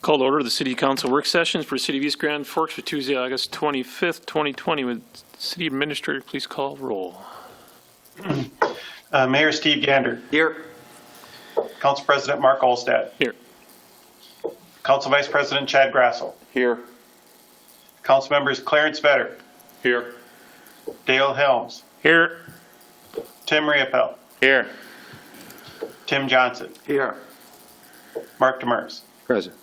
Call to order the City Council work sessions for City of East Grand Forks for Tuesday, August 25th, 2020. Would City Administrator please call roll? Mayor Steve Gander. Here. Council President Mark Olstad. Here. Council Vice President Chad Grassel. Here. Council members Clarence Vetter. Here. Dale Helms. Here. Tim Riopel. Here. Tim Johnson. Here. Mark Demers. Present.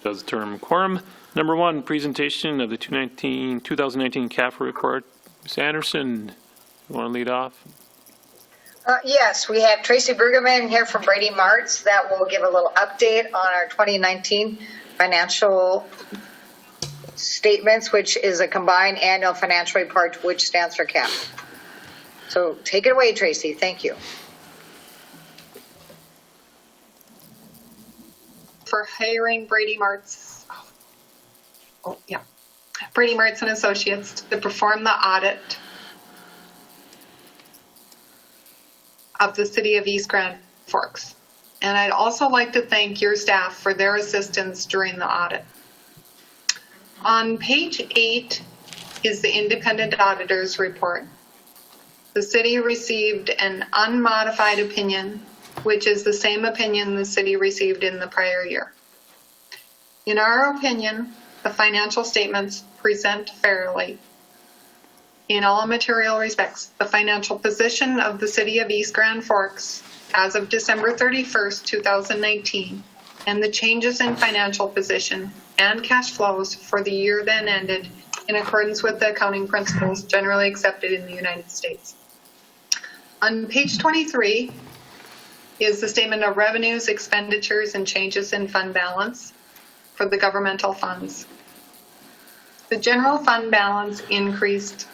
Does the term quorum. Number one, presentation of the 2019 CAFR report. Ms. Anderson, you want to lead off? Yes, we have Tracee Bruggeman here from Brady Martz that will give a little update on our 2019 financial statements, which is a combined annual financial report, which stands for CAFR. So take it away, Tracee. Thank you. For hiring Brady Martz, Brady Martz and Associates to perform the audit of the City of East Grand Forks. And I'd also like to thank your staff for their assistance during the audit. On page 8 is the independent auditor's report. The city received an unmodified opinion, which is the same opinion the city received in the prior year. In our opinion, the financial statements present fairly. In all material respects, the financial position of the City of East Grand Forks as of December 31st, 2019, and the changes in financial position and cash flows for the year then ended in accordance with the accounting principles generally accepted in the United States. On page 23, is the statement of revenues, expenditures, and changes in fund balance for the governmental funds. The general fund balance increased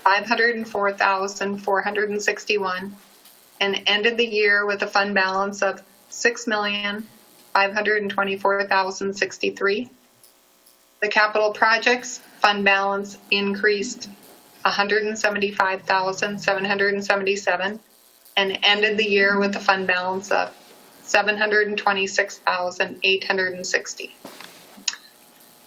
$504,461 and ended the year with a fund balance of $6,524,063. The capital projects fund balance increased $175,777 and ended the year with a fund balance of $726,860.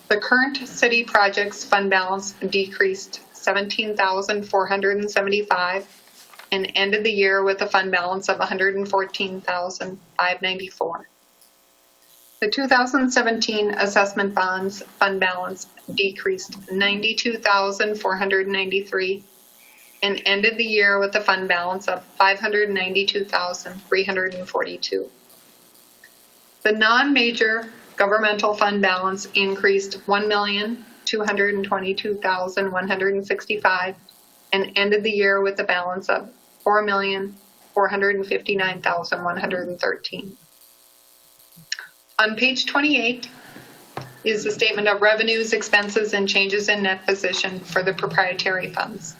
The current city projects fund balance decreased $17,475 and ended the year with a fund balance of $114,594. The 2017 assessment bonds fund balance decreased $92,493 and ended the year with a fund balance of $592,342. The non-major governmental fund balance increased $1,222,165 and ended the year with a balance of $4,459,113. On page 28 is the statement of revenues, expenses, and changes in net position for the proprietary funds.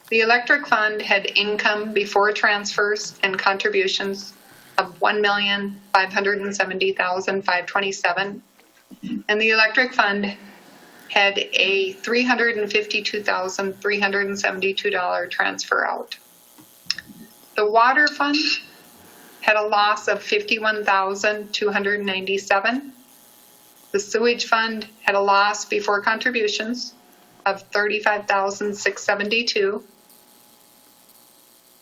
The electric fund had income before transfers and contributions of $1,570,527, and the electric fund had a $352,372 transfer out. The water fund had a loss of $51,297. The sewage fund had a loss before contributions of $35,672.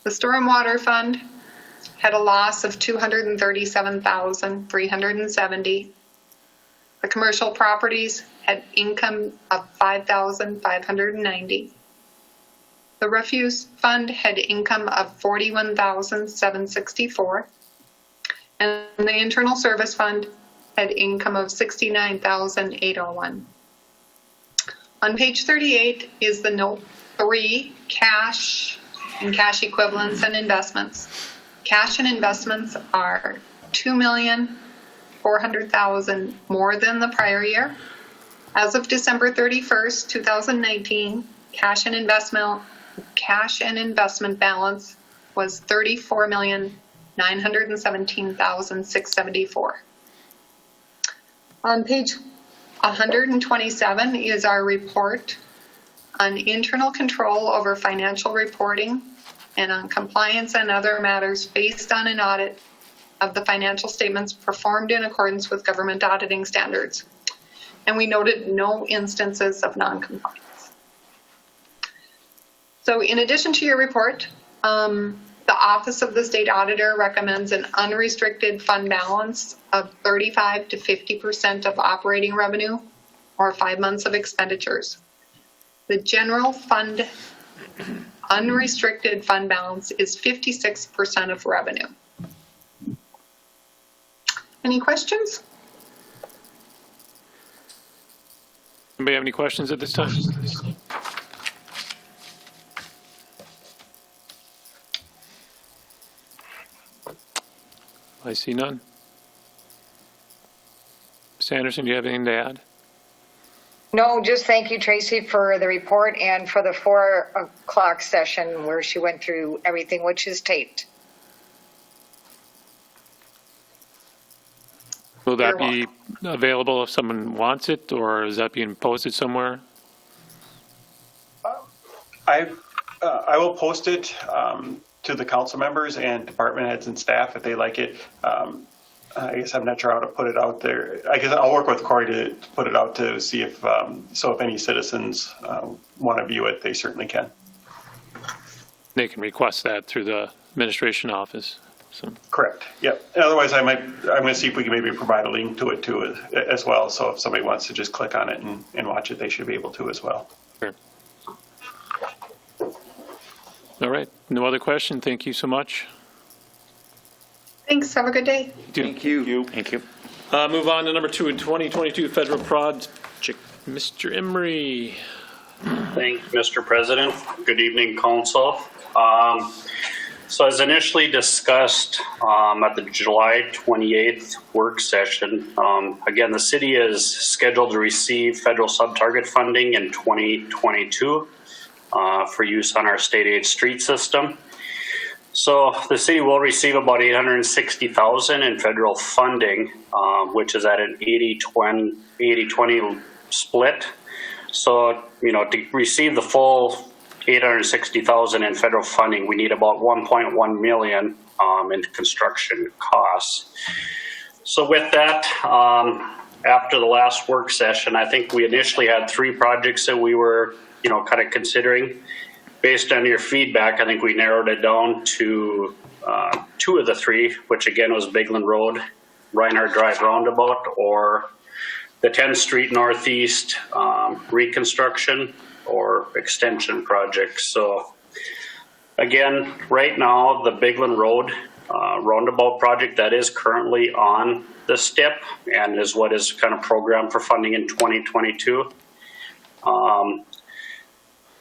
The stormwater fund had a loss of $237,370. The commercial properties had income of $5,590. The refuse fund had income of $41,764. And the internal service fund had income of $69,801. On page 38 is the note 3, cash and cash equivalents and investments. Cash and investments are $2,400,000 more than the prior year. As of December 31st, 2019, cash and investment balance was $34,917,674. On page 127 is our report on internal control over financial reporting and on compliance and other matters based on an audit of the financial statements performed in accordance with government auditing standards. And we noted no instances of non-compliance. So in addition to your report, the Office of the State Auditor recommends an unrestricted fund balance of 35 to 50% of operating revenue or 5 months of expenditures. The general fund unrestricted fund balance is 56% of revenue. Any questions? Anybody have any questions at this time? I see none. Ms. Anderson, do you have anything to add? No, just thank you, Tracee, for the report and for the 4 o'clock session where she went through everything, which is taped. Will that You're be available if someone wants it, or is that being posted somewhere? I will post it to the council members and department heads and staff if they like it. I guess I'm not sure how to put it out there. I guess I'll work with Corey to put it out to see if, if any citizens want to view it, they certainly can. They can request that through the administration office. So, Correct. Yep. Otherwise, I'm going to see if we can maybe provide a link to it too as well. So if somebody wants to just click on it and watch it, they should be able to as well. sure. All right. No other question. Thank you so much. Thanks. Have a good day. Thank you. Thank you. Move on to number 2 in 2022 federal project. Mr. Emery. Thank you, Mr. President. Good evening, Council. So as initially discussed at the July 28th work session, again, the city is scheduled to receive federal sub-target funding in 2022 for use on our state aid street system. So the city will receive about $860,000 in federal funding, which is at an 80-20 split. So, to receive the full $860,000 in federal funding, we need about $1.1 million in construction costs. So with that, after the last work session, I think we initially had 3 projects that we were, kind of considering. Based on your feedback, I think we narrowed it down to 2 of the 3, which again was Bigland Road, Reinhardt Drive Roundabout, or the 10th Street Northeast reconstruction or extension project. So again, right now, the Bigland Road roundabout project that is currently on the STIP and is what is kind of programmed for funding in 2022.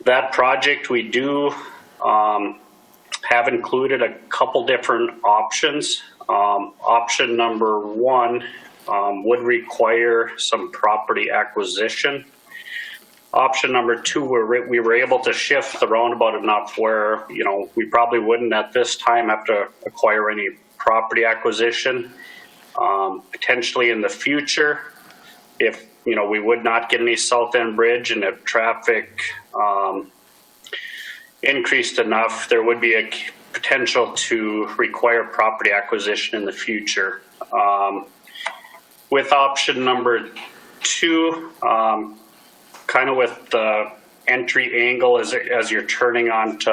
That project, we do have included a couple different options. Option number 1 would require some property acquisition. Option number 2, we were able to shift the roundabout enough where, we probably wouldn't at this time have to acquire any property acquisition. Potentially in the future, if, we would not get any south end bridge and if traffic increased enough, there would be a potential to require property acquisition in the future. With option number 2, kind of with the entry angle as you're turning onto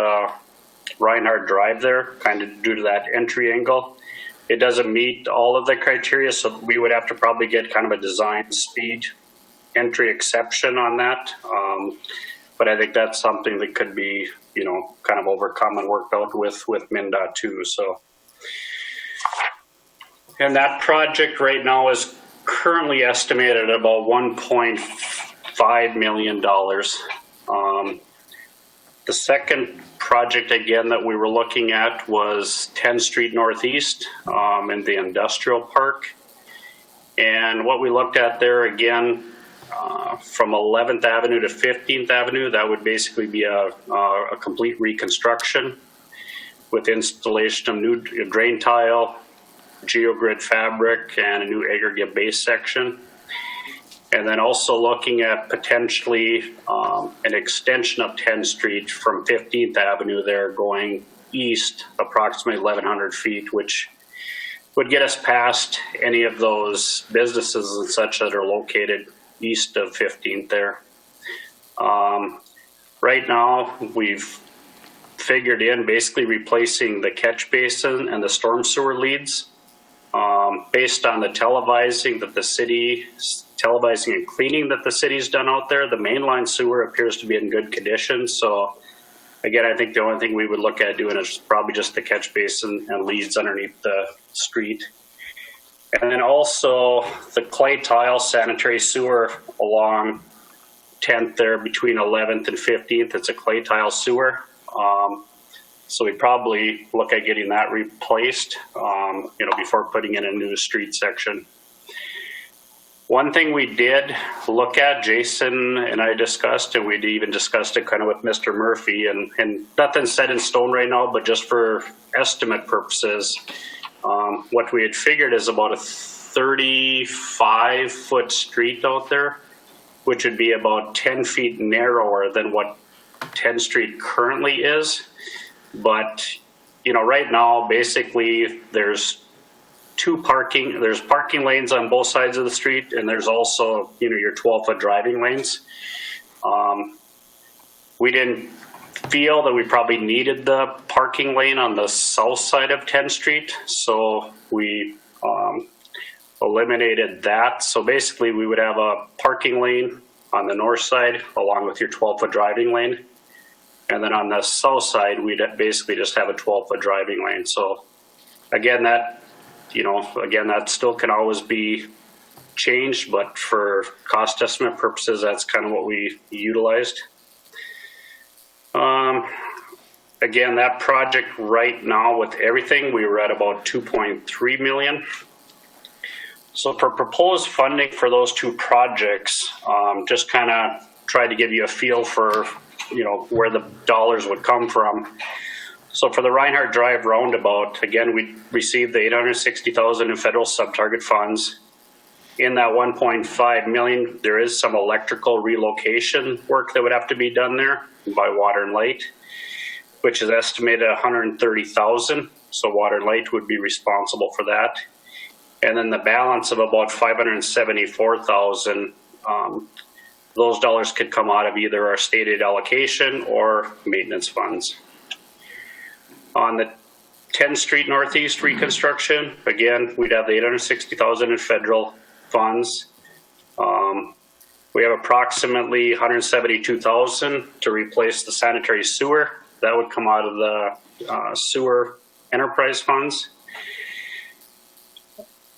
Reinhardt Drive there, kind of due to that entry angle, it doesn't meet all of the criteria, so we would have to probably get kind of a design speed entry exception on that. But I think that's something that could be, kind of overcome and worked out with MnDOT too. So, and that project right now is currently estimated at about $1.5 million. The second project again that we were looking at was 10th Street Northeast in the industrial park. And what we looked at there again, from 11th Avenue to 15th Avenue, that would basically be a complete reconstruction with installation of new drain tile, geogrid fabric, and a new aggregate base section. And then also looking at potentially an extension of 10th Street from 15th Avenue there going east approximately 1,100 feet, which would get us past any of those businesses and such that are located east of 15th there. Right now, we've figured in basically replacing the catch basin and the storm sewer leads. Based on the televising and cleaning that the city's done out there, the mainline sewer appears to be in good condition. So again, I think the only thing we would look at doing is probably just the catch basin and leads underneath the street. And then also the clay tile sanitary sewer along 10th there between 11th and 15th. It's a clay tile sewer. So we probably look at getting that replaced, before putting in a new street section. One thing we did look at, Jason and I discussed, and we even discussed it kind of with Mr. Murphy, and nothing's set in stone right now, but just for estimate purposes, what we had figured is about a 35-foot street out there, which would be about 10 feet narrower than what 10th Street currently is. But, right now, basically, there's parking lanes on both sides of the street, and there's also, your 12-foot driving lanes. We didn't feel that we probably needed the parking lane on the south side of 10th Street, so we eliminated that. So basically, we would have a parking lane on the north side along with your 12-foot driving lane. And then on the south side, we'd basically just have a 12-foot driving lane. So again, that still can always be changed, but for cost estimate purposes, that's kind of what we utilized. Again, that project right now with everything, we were at about 2.3 million. So for proposed funding for those two projects, just kind of tried to give you a feel for where the dollars would come from. So for the Reinhardt Drive roundabout, again, we received the $860,000 in federal sub-target funds. In that 1.5 million, there is some electrical relocation work that would have to be done there by Water and Light, which is estimated at $130,000. So Water and Light would be responsible for that. And then the balance of about $574,000, those dollars could come out of either our stated allocation or maintenance funds. On the 10th Street Northeast reconstruction, again, we'd have the $860,000 in federal funds. We have approximately $172,000 to replace the sanitary sewer. That would come out of the sewer enterprise funds.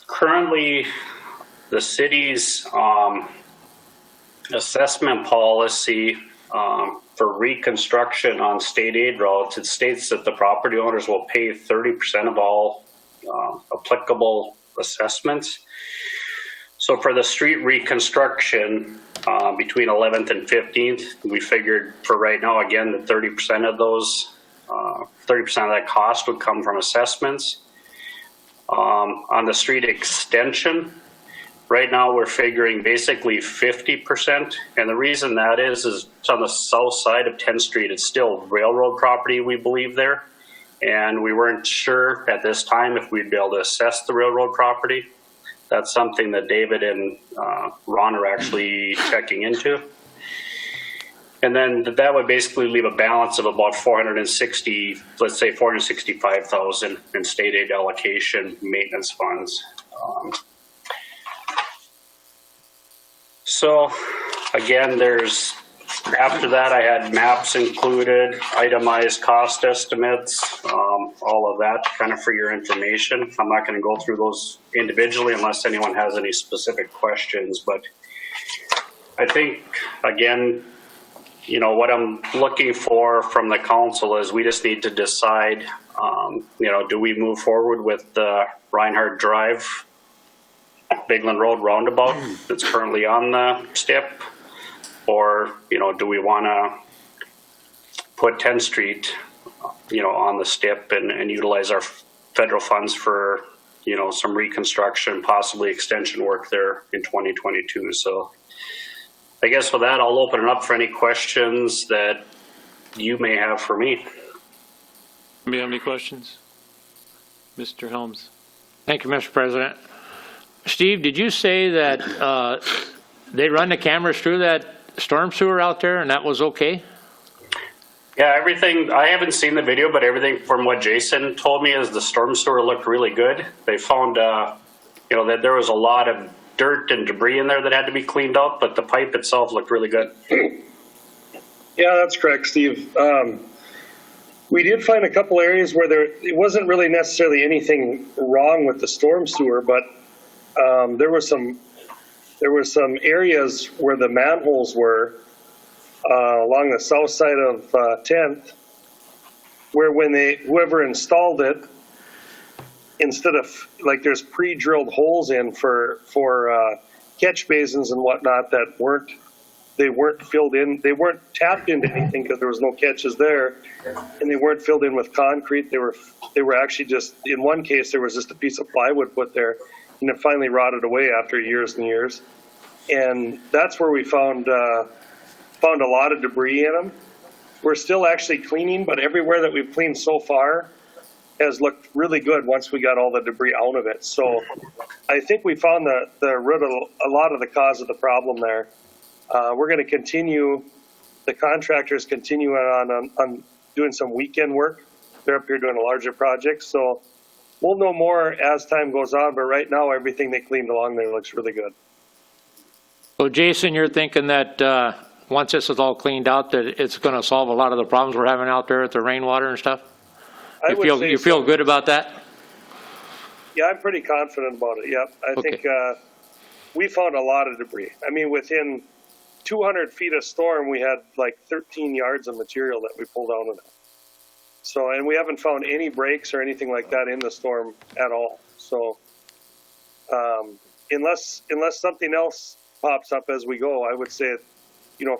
Currently, the city's assessment policy for reconstruction on state aid routes, it states that the property owners will pay 30% of all applicable assessments. So for the street reconstruction between 11th and 15th, we figured for right now, again, that 30% of those, 30% of that cost would come from assessments. On the street extension, right now we're figuring basically 50%. And the reason that is it's on the south side of 10th Street. It's still railroad property, we believe, there. And we weren't sure at this time if we'd be able to assess the railroad property. That's something that David and Ron are actually checking into. And then that would basically leave a balance of about 460, let's say 465,000 in state aid allocation maintenance funds. So again, after that I had maps included, itemized cost estimates, all of that kind of for your information. I'm not going to go through those individually unless anyone has any specific questions, but I think, again, what I'm looking for from the council is we just need to decide, do we move forward with the Reinhardt Drive, Bigland Road roundabout that's currently on the STIP, or, do we want to put 10th Street, on the STIP and utilize our federal funds for, some reconstruction, possibly extension work there in 2022. So I guess with that, I'll open it up for any questions that you may have for me. Do you have any questions? Mr. Helms? Thank you, Mr. President. Steve, did you say that they run the cameras through that storm sewer out there and that was okay? Yeah, everything, I haven't seen the video, but everything from what Jason told me is the storm sewer looked really good. They found, that there was a lot of dirt and debris in there that had to be cleaned out, but the pipe itself looked really good. Yeah, that's correct, Steve. We did find a couple areas where it wasn't really necessarily anything wrong with the storm sewer, but there were some areas where the manholes were along the south side of 10th, where whoever installed it, instead of like there's pre-drilled holes in for catch basins and whatnot that weren't filled in. They weren't tapped into anything because there was no catches there, and they weren't filled in with concrete. They were actually just, in one case there was just a piece of plywood put there, and it finally rotted away after years and years. And that's where we found a lot of debris in them. We're still actually cleaning, but everywhere that we've cleaned so far has looked really good once we got all the debris out of it. So I think we found the root of a lot of the cause of the problem there. We're going to continue, the contractors continue on doing some weekend work. They're up here doing a larger project. So we'll know more as time goes on, but right now everything they cleaned along there looks really good. So Jason, you're thinking that once this is all cleaned out, that it's going to solve a lot of the problems we're having out there with the rainwater and stuff? You feel good about that? Yeah, I'm pretty confident about it. Yep. I think we found a lot of debris. I mean, within 200 feet of storm, we had like 13 yards of material that we pulled out of it. So, and we haven't found any breaks or anything like that in the storm at all. So, unless something else pops up as we go, I would say,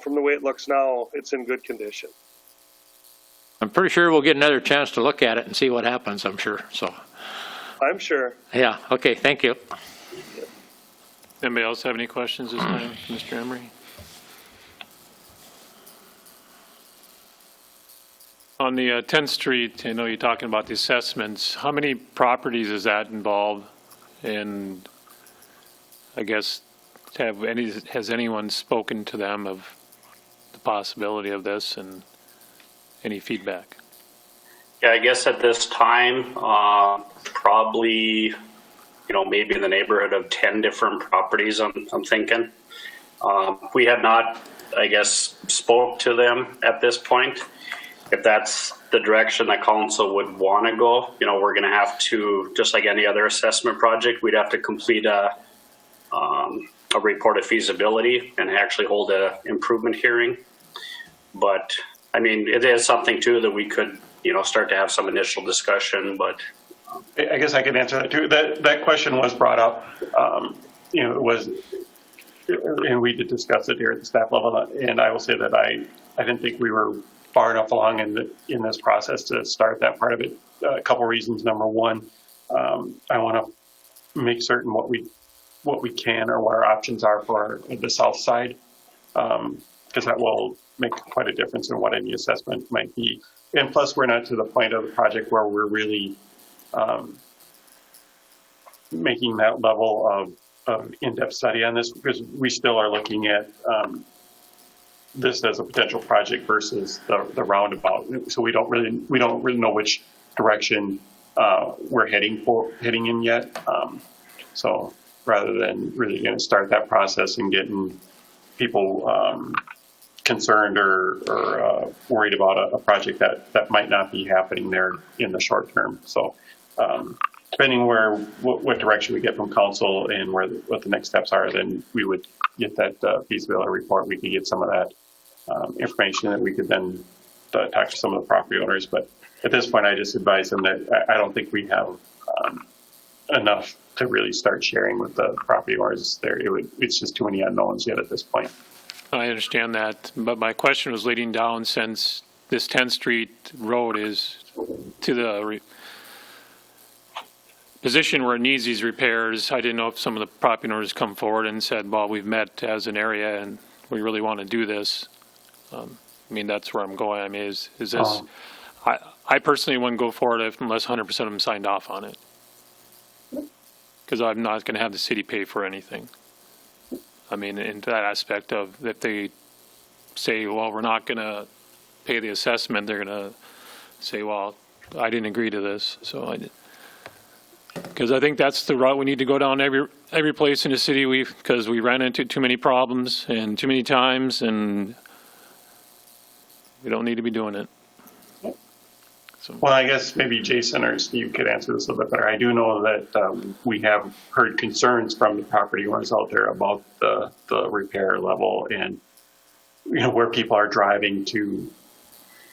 from the way it looks now, it's in good condition. I'm pretty sure we'll get another chance to look at it and see what happens, I'm sure. So, I'm sure. yeah, okay, thank you. Anybody else have any questions this time, Mr. Emery? On the 10th Street, I know you're talking about the assessments. How many properties is that involved? And I guess, has anyone spoken to them of the possibility of this and any feedback? Yeah, I guess at this time, probably, maybe in the neighborhood of 10 different properties, I'm thinking. We have not, I guess, spoke to them at this point. If that's the direction that council would want to go, we're going to have to, just like any other assessment project, we'd have to complete a report of feasibility and actually hold an improvement hearing. But I mean, it is something too that we could, start to have some initial discussion, but. I guess I can answer that too. That question was brought up, it was, and we did discuss it here at the staff level. And I will say that I didn't think we were far enough along in this process to start that part of it. A couple reasons. Number one, I want to make certain what we can or what our options are for the south side, because that will make quite a difference in what any assessment might be. And plus, we're not to the point of the project where we're really making that level of in-depth study on this, because we still are looking at this as a potential project versus the roundabout. So we don't really know which direction we're heading in yet. So rather than really going to start that process and getting people concerned or worried about a project that might not be happening there in the short term. So depending what direction we get from council and what the next steps are, then we would get that feasibility report. We could get some of that information that we could then talk to some of the property owners. But at this point, I just advise them that I don't think we have enough to really start sharing with the property owners there. It's just too many unknowns yet at this point. I understand that, but my question was leading down, since this 10th Street road is to the position where it needs these repairs. I didn't know if some of the property owners come forward and said, well, we've met as an area and we really want to do this. I mean, that's where I'm going. I mean, is this, I personally wouldn't go forward unless 100% of them signed off on it. because I'm not going to have the city pay for anything. I mean, into that aspect of if they say, well, we're not going to pay the assessment, they're going to say, well, I didn't agree to this, so I did. Because I think that's the route we need to go down every place in the city, because we ran into too many problems and too many times, and we don't need to be doing it. Well, I guess maybe Jason or Steve could answer this a little bit better. I do know that we have heard concerns from the property owners out there about the repair level and, you know, where people are driving to,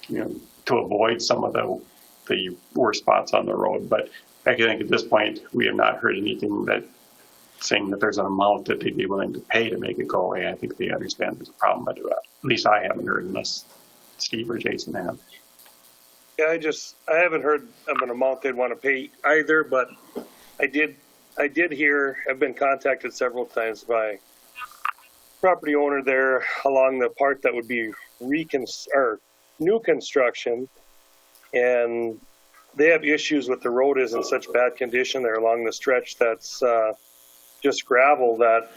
you know, to avoid some of the worst spots on the road. But I think at this point, we have not heard anything that saying that there's an amount that they'd be willing to pay to make it go away. I think they understand there's a problem, but at least I haven't heard, unless Steve or Jason have. Yeah, I haven't heard of an amount they'd want to pay either, but I did hear, I've been contacted several times by property owner there along the part that would be new construction, and they have issues with the road is in such bad condition there along the stretch that's just gravel that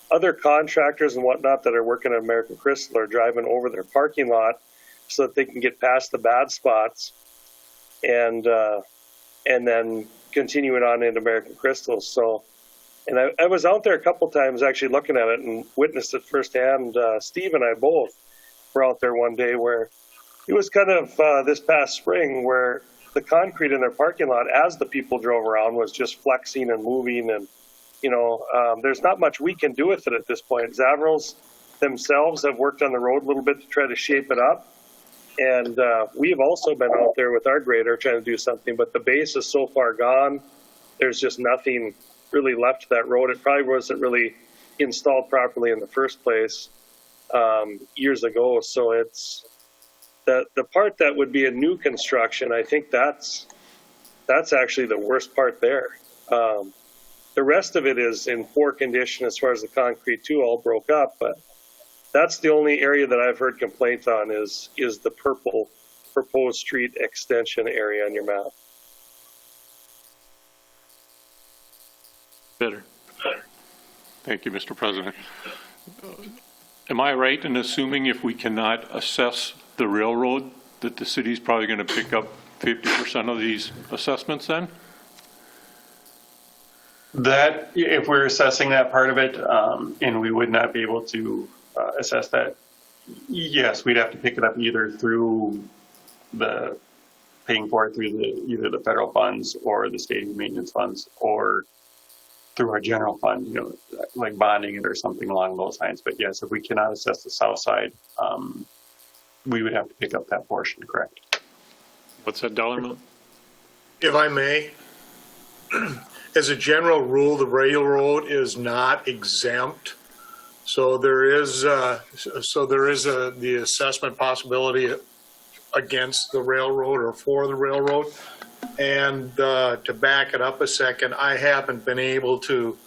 other contractors and whatnot that are working at American Crystal are driving over their parking lot so that they can get past the bad spots and then continuing on into American Crystal. So, and I was out there a couple times actually looking at it and witnessed it firsthand. Steve and I both were out there one day where it was kind of this past spring where the concrete in their parking lot as the people drove around was just flexing and moving, and you know, there's not much we can do with it at this point. Zavrals themselves have worked on the road a little bit to try to shape it up. And we've also been out there with our grader trying to do something, but the base is so far gone, there's just nothing really left to that road. It probably wasn't really installed properly in the first place years ago. So it's the part that would be a new construction, I think that's actually the worst part there. The rest of it is in poor condition as far as the concrete too, all broke up, but that's the only area that I've heard complaints on is the purple proposed street extension area on your map. Better. Thank you, Mr. President. Am I right in assuming if we cannot assess the railroad that the city's probably going to pick up 50% of these assessments then? That, if we're assessing that part of it, and we would not be able to assess that, yes, we'd have to pick it up either through paying for it through either the federal funds or the state maintenance funds, or through our general fund, you know, like bonding it or something along those lines. But yes, if we cannot assess the south side, we would have to pick up that portion, correct? What's that dollar amount? If I may, as a general rule, the railroad is not exempt. So there is the assessment possibility against the railroad or for the railroad. And to back it up a second, I haven't been able to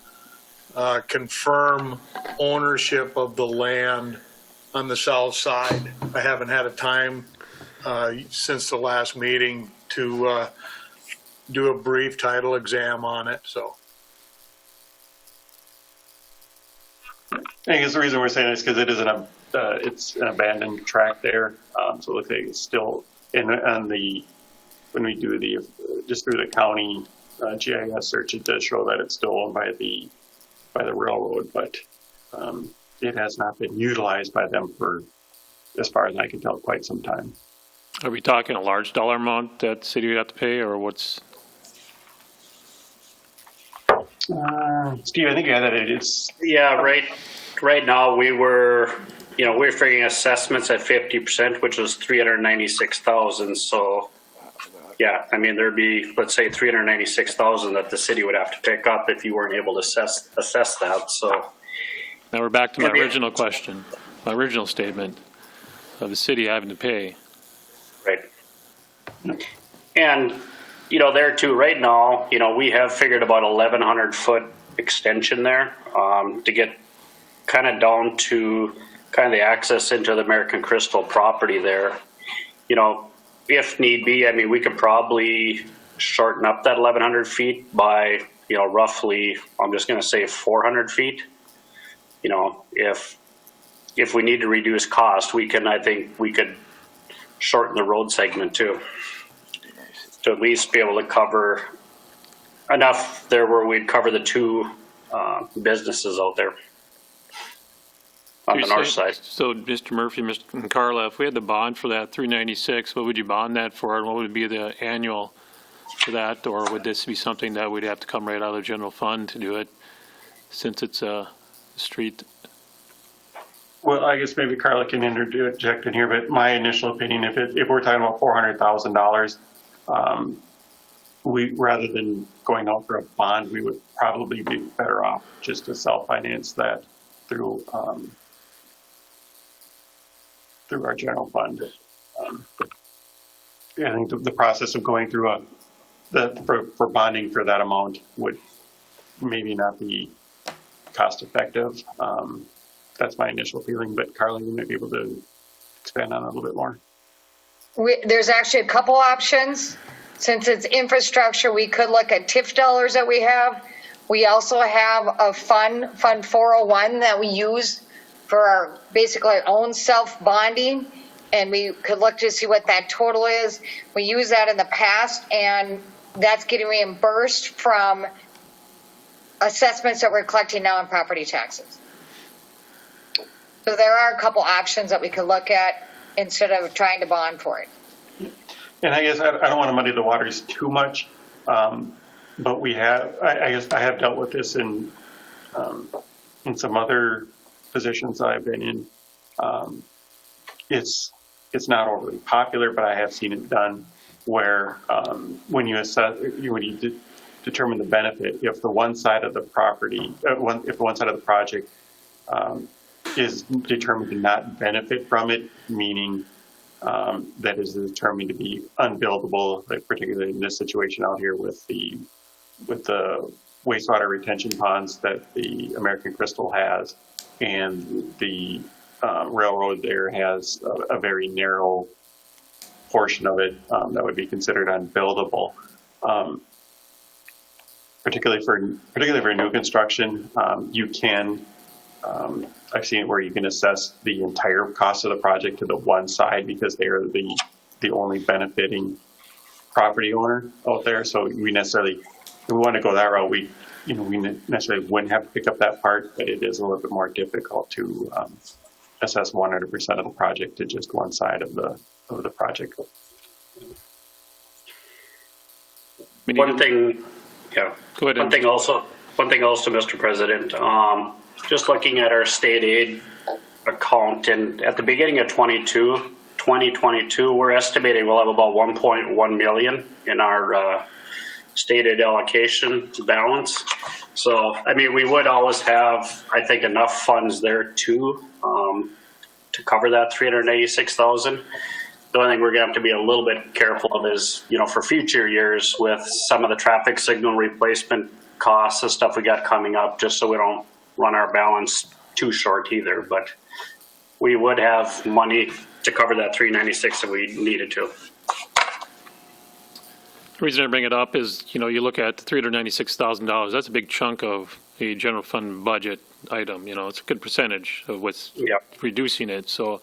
confirm ownership of the land on the south side. I haven't had a time since the last meeting to do a brief title exam on it, so. I guess the reason we're saying this is because it is it's an abandoned tract there. So it looks like it's still when we do just through the county GIS search, it does show that it's still owned by the railroad, but it has not been utilized by them for, as far as I can tell, quite some time. Are we talking a large dollar amount that the city would have to pay, or what's? Steve, I think you had that. It's Yeah, right now we're figuring assessments at 50%, which was 396,000. So yeah, I mean, there'd be, let's say 396,000 that the city would have to pick up if you weren't able to assess that. So Now we're back to my original question, my original statement of the city having to pay. right. And there too, right now, we have figured about 1,100 foot extension there to get kind of down to kind of the access into the American Crystal property there. If need be, I mean, we could probably shorten up that 1,100 feet by, roughly, I'm just going to say 400 feet. If we need to reduce cost, I think we could shorten the road segment too, to at least be able to cover enough there where we'd cover the two businesses out there on the north side. So, Mr. Murphy, and Karla, if we had the bond for that 396, what would you bond that for, and what would be the annual for that, or would this be something that we'd have to come right out of the general fund to do it, since it's a street? Well, I guess maybe Karla can interject in here, but my initial opinion, if we're talking about $400,000, we, rather than going out for a bond, we would probably be better off just to self-finance that through our general fund. I think the process of going through for bonding for that amount would maybe not be cost effective. That's my initial feeling, but Karla, you might be able to expand on it a little bit more. There's actually a couple options. Since it's infrastructure, we could look at TIF dollars that we have. We also have a Fund 401 that we use for our basically our own self-bonding, and we could look to see what that total is. We use that in the past, and that's getting reimbursed from assessments that we're collecting now on property taxes. So there are a couple options that we could look at instead of trying to bond for it. And I guess I don't want to muddy the waters too much, but I guess I have dealt with this in some other positions I've been in. It's not overly popular, but I have seen it done where when you determine the benefit, if the one side of the property, if the one side of the project is determined to not benefit from it, meaning that is determined to be unbuildable, like particularly in this situation out here with the wastewater retention ponds that the American Crystal has, and the railroad there has a very narrow portion of it that would be considered unbuildable. Particularly for new construction, you can. I've seen it where you can assess the entire cost of the project to the one side because they are the only benefiting property owner out there. So if we want to go that route, we necessarily wouldn't have to pick up that part, but it is a little bit more difficult to assess 100% of the project to just one side of the project. One thing, yeah. Go ahead. One thing also, Mr. President, just looking at our state aid account, and at the beginning of 2022, we're estimating we'll have about 1.1 million in our state aid allocation balance. So, I mean, we would always have, I think, enough funds there too to cover that 386,000. The only thing we're going to have to be a little bit careful of is, for future years with some of the traffic signal replacement costs and stuff we got coming up, just so we don't run our balance too short either. But we would have money to cover that 396 if we needed to. The reason I bring it up is, you look at the $396,000, that's a big chunk of a general fund budget item. It's a good percentage of what's reducing it. So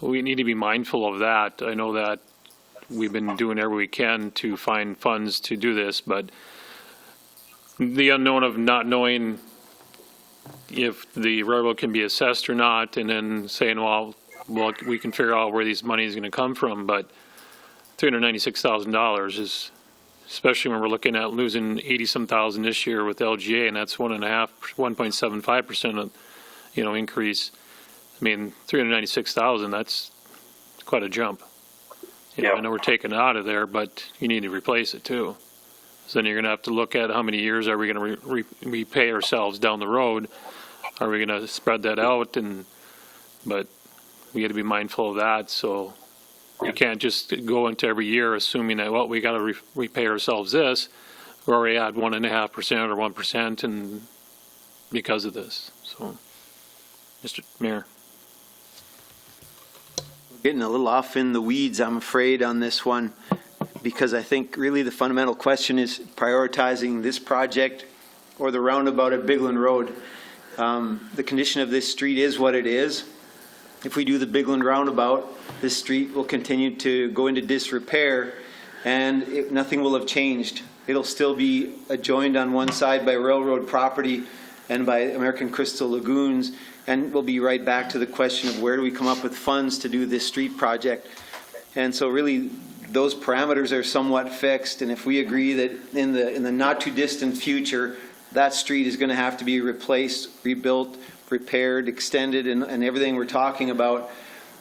we need to be mindful of that. I know that we've been doing everything we can to find funds to do this, but the unknown of not knowing if the railroad can be assessed or not, and then saying, well, we can figure out where these money is going to come from, but $396,000 is, especially when we're looking at losing 80-some thousand this year with LGA, and that's 1.75% increase. I mean, 396,000, that's quite a jump. I know we're taking it out of there, but you need to replace it too. So then you're going to have to look at how many years are we going to repay ourselves down the road. Are we going to spread that out? But we got to be mindful of that. So you can't just go into every year assuming that, well, we got to repay ourselves this. We're already at 1.5% or 1%, and because of this. So, Mr. Mayor. Getting a little off in the weeds, I'm afraid, on this one. because I think really the fundamental question is prioritizing this project or the roundabout at Bigland Road. The condition of this street is what it is. If we do the Bigland roundabout, this street will continue to go into disrepair, and nothing will have changed. It'll still be adjoined on one side by railroad property and by American Crystal Lagoons, and we'll be right back to the question of where do we come up with funds to do this street project. And so really, those parameters are somewhat fixed, and if we agree that in the not too distant future, that street is going to have to be replaced, rebuilt, repaired, extended, and everything we're talking about,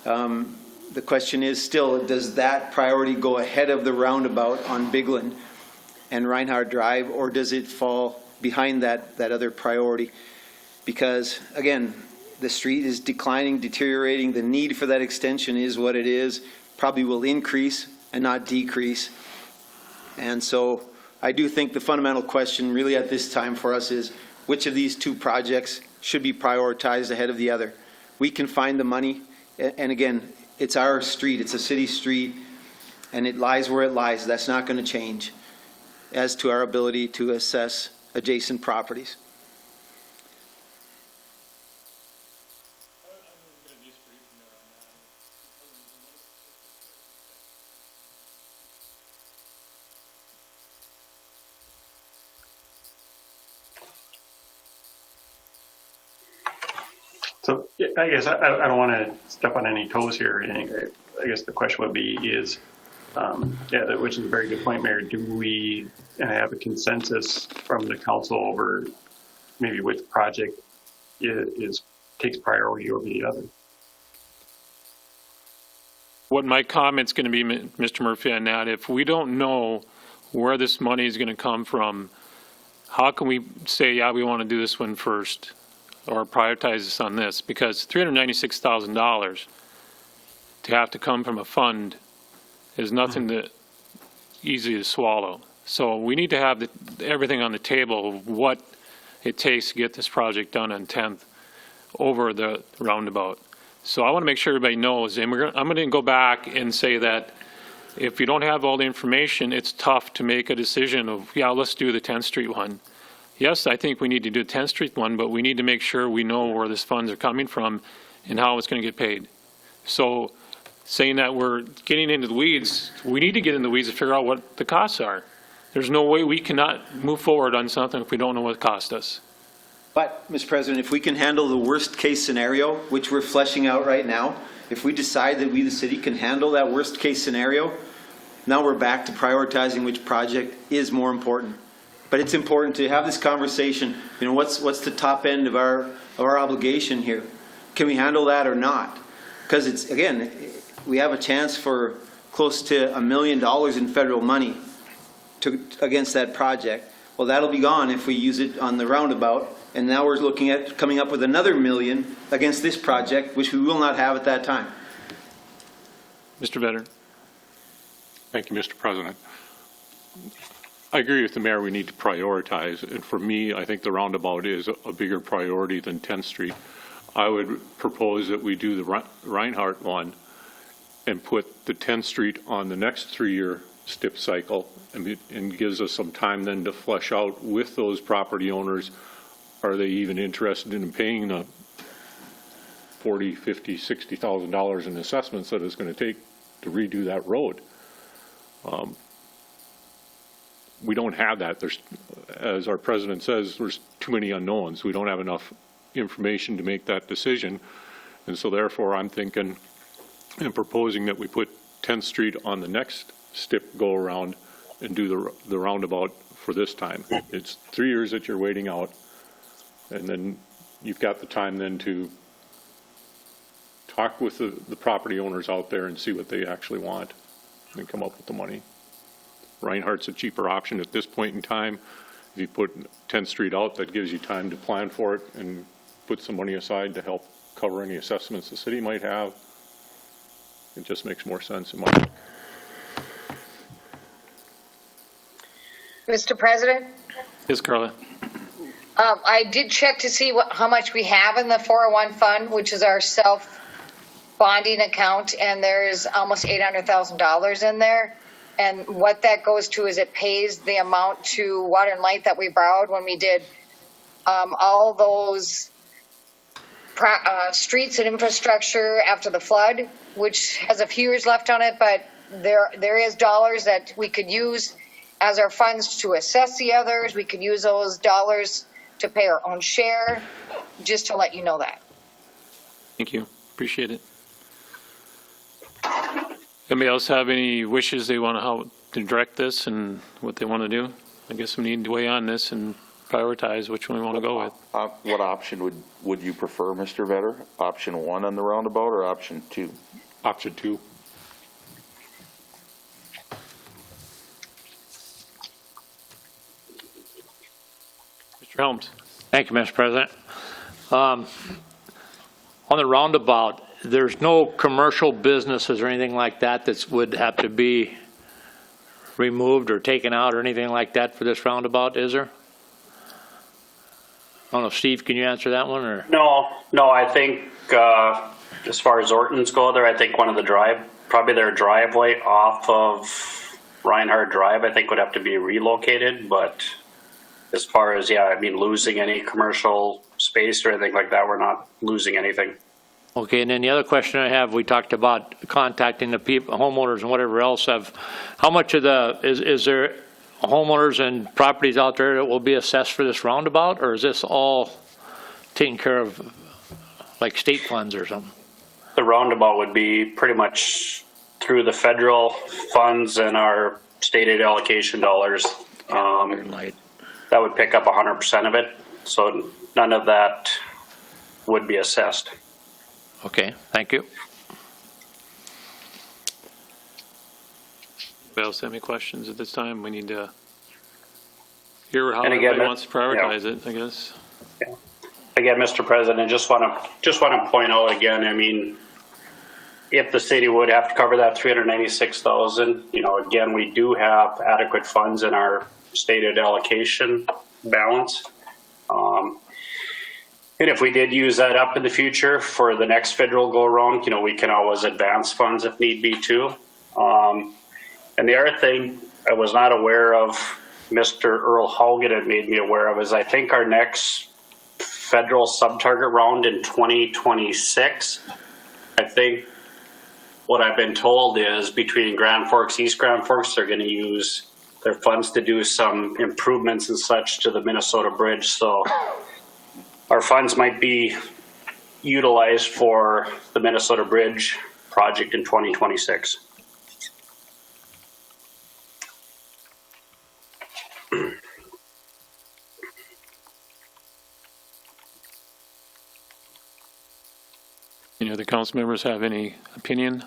the question is still, does that priority go ahead of the roundabout on Bigland and Reinhardt Drive, or does it fall behind that other priority? Because, again, the street is declining, deteriorating. The need for that extension is what it is, probably will increase and not decrease. And so I do think the fundamental question really at this time for us is which of these two projects should be prioritized ahead of the other. We can find the money, and again, it's our street, it's a city street, and it lies where it lies. That's not going to change as to our ability to assess adjacent properties. So I guess I don't want to step on any toes here. I guess the question would be is, which is a very good point, Mayor. Do we have a consensus from the council over maybe which project takes priority over the other? What my comment's going to be, Mr. Murphy, on that, if we don't know where this money is going to come from, how can we say, yeah, we want to do this one first or prioritize this on this? Because $396,000 to have to come from a fund is nothing that easy to swallow. So we need to have everything on the table of what it takes to get this project done on 10th over the roundabout. So I want to make sure everybody knows, and I'm going to go back and say that if you don't have all the information, it's tough to make a decision of, yeah, let's do the 10th Street one. Yes, I think we need to do the 10th Street one, but we need to make sure we know where these funds are coming from and how it's going to get paid. So saying that we're getting into the weeds, we need to get in the weeds to figure out what the costs are. There's no way we cannot move forward on something if we don't know what it cost us. But, Mr. President, if we can handle the worst case scenario, which we're fleshing out right now, if we decide that we, the city, can handle that worst case scenario, now we're back to prioritizing which project is more important. But it's important to have this conversation, what's the top end of our obligation here? Can we handle that or not? Because it's, again, we have a chance for close to $1 million in federal money against that project. Well, that'll be gone if we use it on the roundabout. And now we're looking at coming up with another $1 million against this project, which we will not have at that time. Mr. Vedder. Thank you, Mr. President. I agree with the mayor, we need to prioritize. And for me, I think the roundabout is a bigger priority than 10th Street. I would propose that we do the Reinhardt one and put the 10th Street on the next 3-year STIP cycle, and gives us some time then to flesh out with those property owners, are they even interested in paying the $40,000, $50,000, $60,000 in assessments that it's going to take to redo that road? We don't have that. There's, as our president says, there's too many unknowns. We don't have enough information to make that decision. And so therefore I'm thinking and proposing that we put 10th Street on the next STIP go around and do the roundabout for this time. It's 3 years that you're waiting out, and then you've got the time then to talk with the property owners out there and see what they actually want and come up with the money. Reinhardt's a cheaper option at this point in time. If you put 10th Street out, that gives you time to plan for it and put some money aside to help cover any assessments the city might have. It just makes more sense in my opinion. Mr. President? Yes, Karla. I did check to see how much we have in the 401 fund, which is our self-bonding account, and there's almost $800,000 in there. And what that goes to is it pays the amount to Water and Light that we borrowed when we did all those streets and infrastructure after the flood, which has a few years left on it, but there is dollars that we could use as our funds to assess the others. We could use those dollars to pay our own share, just to let you know that. Thank you. Appreciate it. Anybody else have any wishes they want to direct this and what they want to do? I guess we need to weigh on this and prioritize which one we want to go with. What option would you prefer, Mr. Vetter? Option 1 on the roundabout or option 2? Option 2. Mr. Helms. Thank you, Mr. President. On the roundabout, there's no commercial businesses or anything like that that would have to be removed or taken out or anything like that for this roundabout, is there? I don't know, Steve, can you answer that one, or? No, I think, as far as Orton's go there, I think one of the probably their driveway off of Reinhardt Drive, I think would have to be relocated, but as far as, losing any commercial space or anything like that, we're not losing anything. Okay, and then the other question I have, we talked about contacting the people, homeowners and whatever else how much of is there homeowners and properties out there that will be assessed for this roundabout, or is this all taken care of like state funds or something? The roundabout would be pretty much through the federal funds and our stated allocation dollars. That would pick up 100% of it, so none of that would be assessed. Okay, thank you. Anybody else have any questions at this time? We need to hear how And again, everybody wants to prioritize it, I guess. Yeah. Again, Mr. President, just want to point out again, if the city would have to cover that $396,000, again, we do have adequate funds in our stated allocation balance. And if we did use that up in the future for the next federal go around, we can always advance funds if need be too. And the other thing I was not aware of, Mr. Earl Haugen had made me aware of, is I think our next federal sub-target round in 2026, I think what I've been told is between Grand Forks, East Grand Forks, they're going to use their funds to do some improvements and such to the Minnesota Bridge. So our funds might be utilized for the Minnesota Bridge project in 2026. Any other council members have any opinion,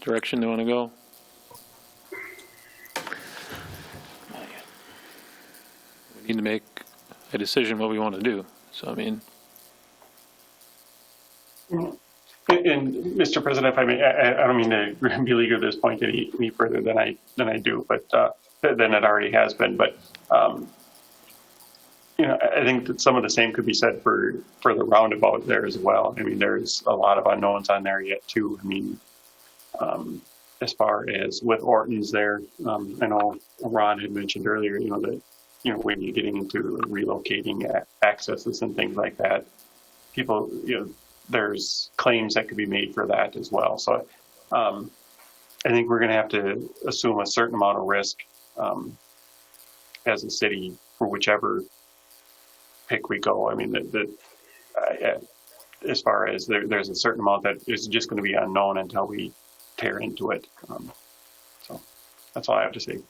direction they want to go? We need to make a decision what we want to do. So, And Mr. President, if I may, I don't mean to beleaguer at this point any further than I do, but than it already has been. But I think that some of the same could be said for the roundabout there as well. There's a lot of unknowns on there yet too. As far as with Orton's there, I know Ron had mentioned earlier, that when you're getting into relocating accesses and things like that, people, there's claims that could be made for that as well. So I think we're going to have to assume a certain amount of risk as a city for whichever pick we go. As far as there's a certain amount that is just going to be unknown until we tear into it. So that's all I have to say.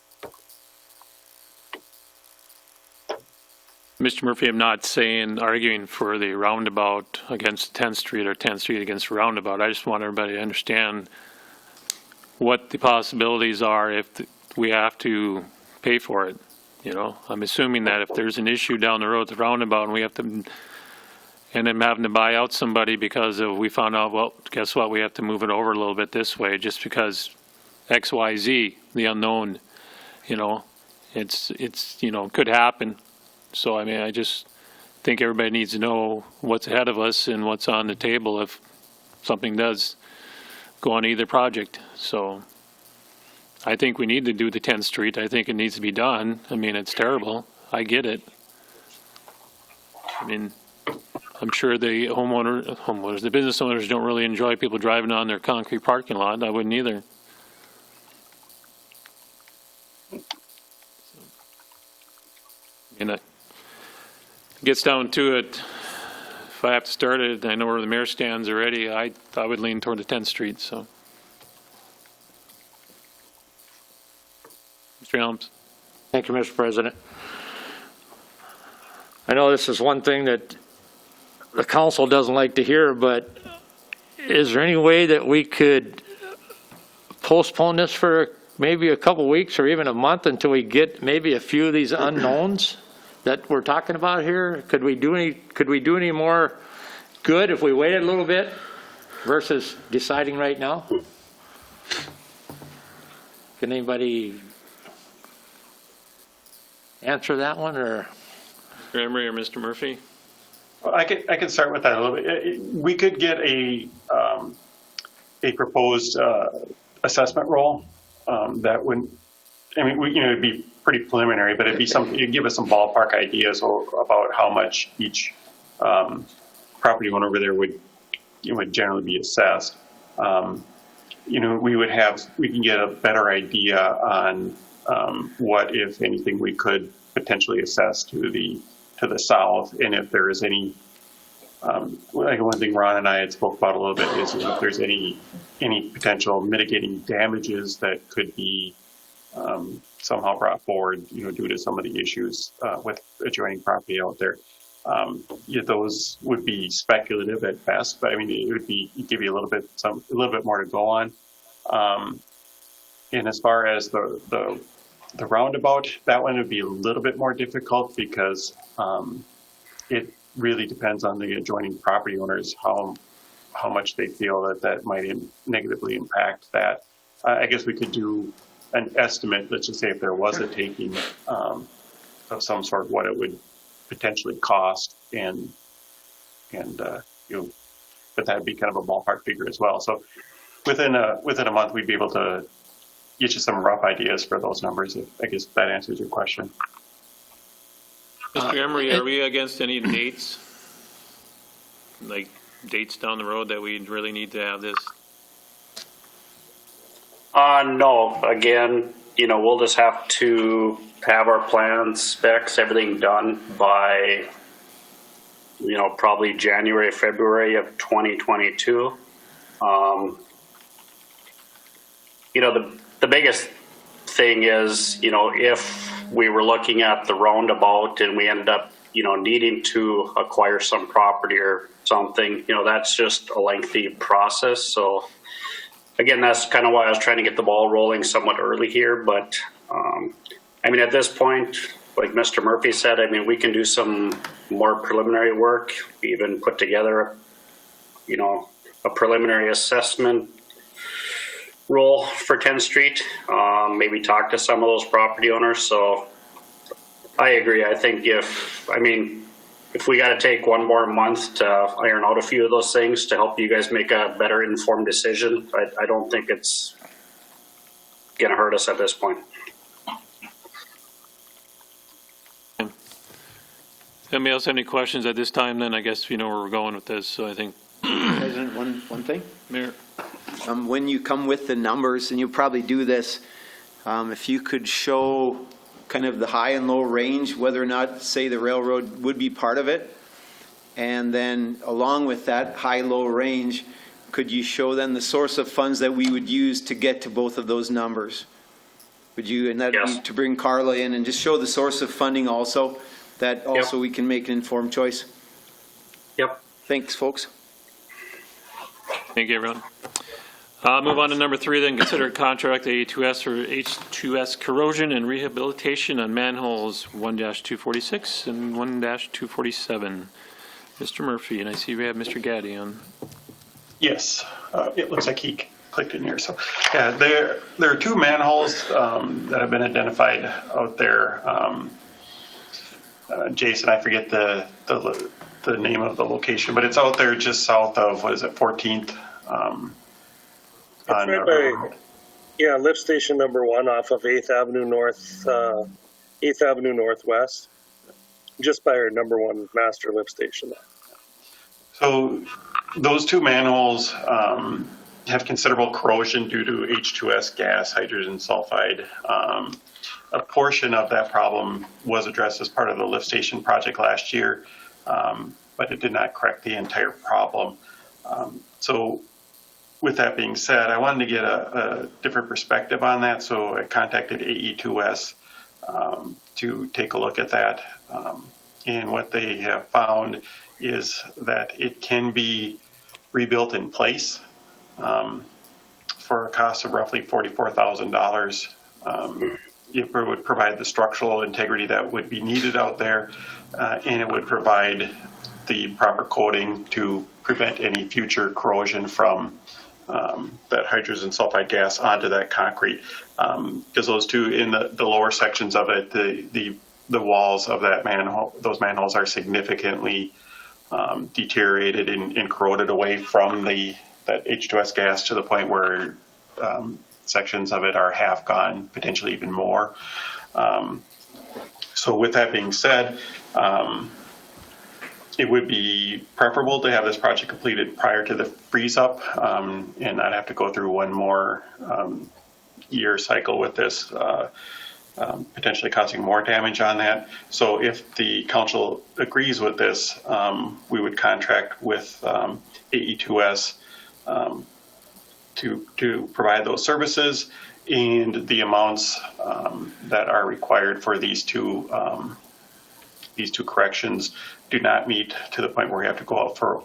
Mr. Murphy, I'm not arguing for the roundabout against 10th Street or 10th Street against roundabout. I just want everybody to understand what the possibilities are if we have to pay for it. I'm assuming that if there's an issue down the road at the roundabout and we have to, and then having to buy out somebody because we found out, well, guess what, we have to move it over a little bit this way just because X, Y, Z, the unknown, it's could happen. So, I just think everybody needs to know what's ahead of us and what's on the table if something does go on either project. So I think we need to do the 10th Street. I think it needs to be done. I mean, it's terrible. I get it. I mean, I'm sure the homeowners, the business owners don't really enjoy people driving on their concrete parking lot. I wouldn't either. And it gets down to it, if I have to start it, I know where the mayor stands already, I would lean toward the 10th Street, so. Mr. Helms. Thank you, Mr. President. I know this is one thing that the council doesn't like to hear, but is there any way that we could postpone this for maybe a couple weeks or even a month until we get maybe a few of these unknowns that we're talking about here? Could we do any more good if we waited a little bit versus deciding right now? Can anybody answer that one, or? Mr. Emery or Mr. Murphy? Well, I can start with that a little bit. We could get a proposed assessment roll that wouldn't. I mean, it'd be pretty preliminary, but it'd be something. It'd give us some ballpark ideas about how much each property owner over there would generally be assessed. We can get a better idea on what, if anything, we could potentially assess to the south, and if there is any, like one thing Ron and I had spoke about a little bit is if there's any potential mitigating damages that could be somehow brought forward, due to some of the issues with adjoining property out there. Those would be speculative at best, but I mean, it would give you a little bit more to go on. And as far as the roundabout, that one would be a little bit more difficult because it really depends on the adjoining property owners how much they feel that might negatively impact that. I guess we could do an estimate. Let's just say if there was a taking of some sort, what it would potentially cost, but that'd be kind of a ballpark figure as well. So within a month, we'd be able to get you some rough ideas for those numbers. I guess that answers your question. Mr. Emery, are we against any dates? Like dates down the road that we really need to have this? No, again, we'll just have to have our plans, specs, everything done by, probably January, February of 2022. The biggest thing is, if we were looking at the roundabout and we ended up, needing to acquire some property or something, that's just a lengthy process. So again, that's kind of why I was trying to get the ball rolling somewhat early here. But I mean, at this point, like Mr. Murphy said, I mean, we can do some more preliminary work. We even put together, a preliminary assessment roll for 10th Street, maybe talk to some of those property owners. So I agree. I think if we got to take one more month to iron out a few of those things to help you guys make a better informed decision, I don't think it's going to hurt us at this point. Anybody else have any questions at this time? Then I guess where we're going with this. So I think. President, one thing. Mayor. When you come with the numbers, and you'll probably do this, if you could show kind of the high and low range, whether or not, say, the railroad would be part of it, and then along with that high-low range, could you show them the source of funds that we would use to get to both of those numbers? Would you, and that'd be to bring Karla in and just show the source of funding also, that also we can make an informed choice? Yep. Thanks, folks. Thank you, everyone. Move on to number 3, then consider contract A2S for H2S corrosion and rehabilitation on manholes 1-246 and 1-247. Mr. Murphy, and I see we have Mr. Gaddy on. Yes, it looks like he clicked in here. So yeah, there are 2 manholes that have been identified out there. Jason, I forget the name of the location, but it's out there just south of, 14th? Yeah, lift station number 1 off of 8th Avenue North, 8th Avenue Northwest, just by our number 1 master lift station. So those 2 manholes have considerable corrosion due to H2S gas, hydrogen sulfide. A portion of that problem was addressed as part of the lift station project last year, but it did not correct the entire problem. So with that being said, I wanted to get a different perspective on that, so I contacted AE2S to take a look at that. And what they have found is that it can be rebuilt in place for a cost of roughly $44,000. It would provide the structural integrity that would be needed out there, and it would provide the proper coating to prevent any future corrosion from that hydrogen sulfide gas onto that concrete. Because those 2 in the lower sections of it, the walls of that manhole, those manholes are significantly deteriorated and corroded away from that H2S gas to the point where sections of it are half gone, potentially even more. So with that being said, it would be preferable to have this project completed prior to the freeze up and not have to go through one more year cycle with this, potentially causing more damage on that. So if the council agrees with this, we would contract with AE2S to provide those services, and the amounts that are required for these two corrections do not meet to the point where we have to go out for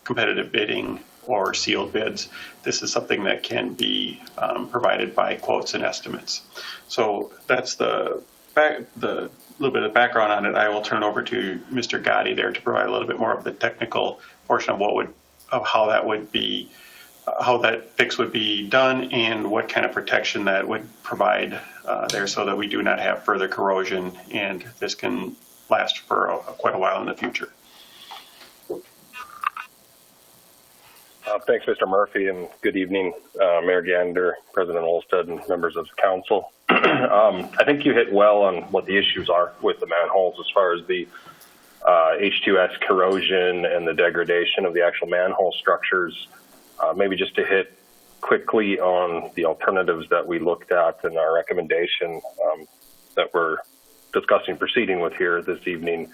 competitive bidding or sealed bids. This is something that can be provided by quotes and estimates. So that's the little bit of background on it. I will turn over to Mr. Gotti there to provide a little bit more of the technical portion of how that fix would be done and what kind of protection that would provide there, so that we do not have further corrosion and this can last for quite a while in the future. Thanks, Mr. Murphy, and good evening, Mayor Gander, President Olsted, and members of the council. I think you hit well on what the issues are with the manholes as far as the H2S corrosion and the degradation of the actual manhole structures. Maybe just to hit quickly on the alternatives that we looked at in our recommendation that we're discussing proceeding with here this evening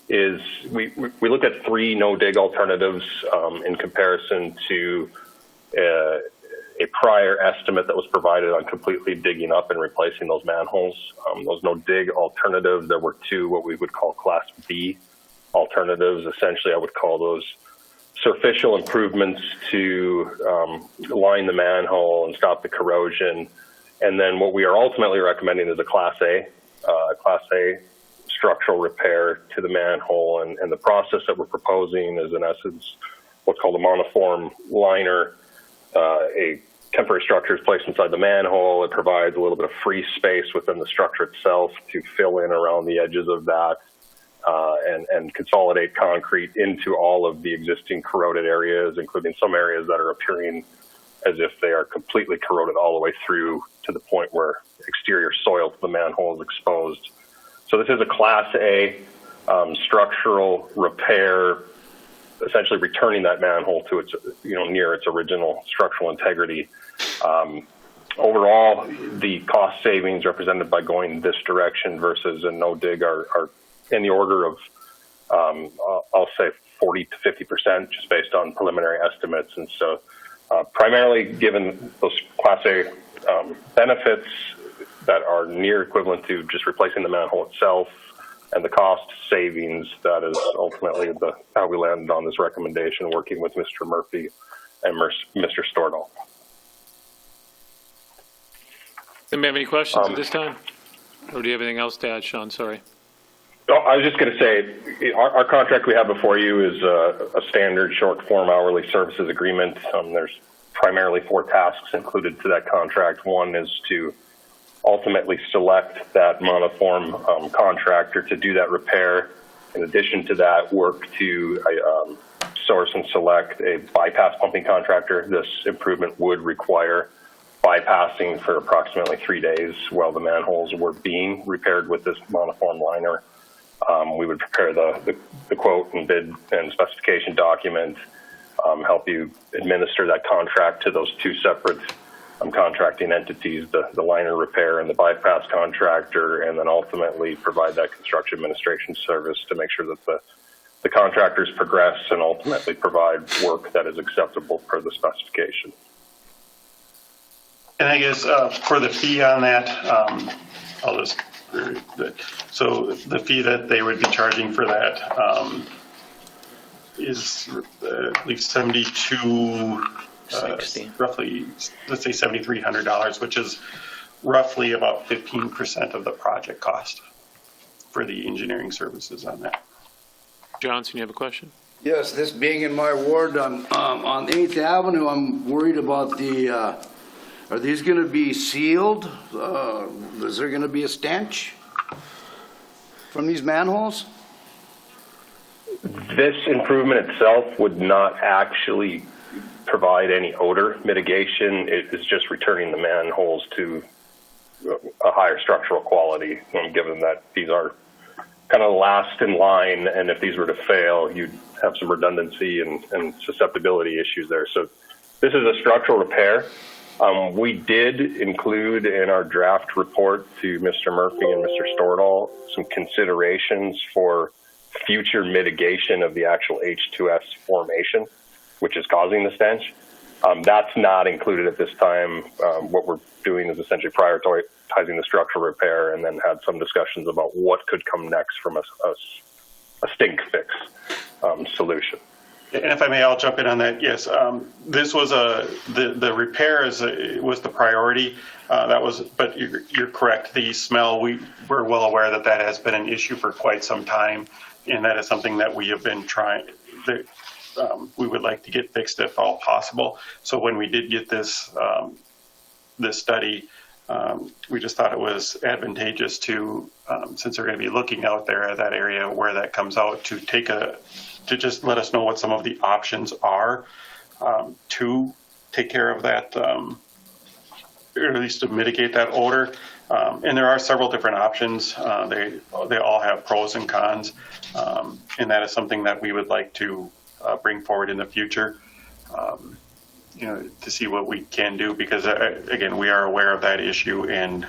is we looked at 3 no-dig alternatives in comparison to a prior estimate that was provided on completely digging up and replacing those manholes. Those no-dig alternatives, there were 2 what we would call Class B alternatives. Essentially, I would call those superficial improvements to line the manhole and stop the corrosion. And then what we are ultimately recommending is a Class A structural repair to the manhole. And the process that we're proposing is, in essence, what's called a monoform liner. A temporary structure is placed inside the manhole. It provides a little bit of free space within the structure itself to fill in around the edges of that and consolidate concrete into all of the existing corroded areas, including some areas that are appearing as if they are completely corroded all the way through to the point where exterior soil to the manhole is exposed. So this is a Class A structural repair, essentially returning that manhole to its, near its original structural integrity. Overall, the cost savings represented by going this direction versus a no-dig are in the order of, I'll say 40 to 50%, just based on preliminary estimates. And so primarily given those Class A benefits that are near equivalent to just replacing the manhole itself and the cost savings, that is ultimately how we landed on this recommendation, working with Mr. Murphy and Mr. Stordahl. Anybody have any questions at this time? Or do you have anything else to add, Sean? Sorry. I was just going to say, our contract we have before you is a standard short form hourly services agreement. There's primarily 4 tasks included to that contract. One is to ultimately select that monoform contractor to do that repair. In addition to that, work to source and select a bypass pumping contractor. This improvement would require bypassing for approximately 3 days while the manholes were being repaired with this monoform liner. We would prepare the quote and bid and specification document, help you administer that contract to those two separate contracting entities, the liner repair and the bypass contractor, and then ultimately provide that construction administration service to make sure that the contractors progress and ultimately provide work that is acceptable per the specification. And I guess for the fee on that, I'll just, so the fee that they would be charging for that is at least 72, roughly, let's say $7,300, which is roughly about 15% of the project cost for the engineering services on that. Johnson, you have a question? Yes, this being in my ward on 8th Avenue, I'm worried about the, are these going to be sealed? Is there going to be a stench from these manholes? This improvement itself would not actually provide any odor mitigation. It is just returning the manholes to a higher structural quality, given that these are kind of last in line, and if these were to fail, you'd have some redundancy and susceptibility issues there. So this is a structural repair. We did include in our draft report to Mr. Murphy and Mr. Stordahl some considerations for future mitigation of the actual H2S formation, which is causing the stench. That's not included at this time. What we're doing is essentially prioritizing the structural repair, and then had some discussions about what could come next from a stink fix solution. And if I may, I'll jump in on that. Yes, this was the repair was the priority. But you're correct. The smell, we're well aware that has been an issue for quite some time, and that is something that we have been trying. We would like to get fixed if all possible. So when we did get this study, we just thought it was advantageous to, since they're going to be looking out there at that area where that comes out, to just let us know what some of the options are to take care of that, or at least to mitigate that odor. And there are several different options. They all have pros and cons, and that is something that we would like to bring forward in the future. To see what we can do, because again, we are aware of that issue, and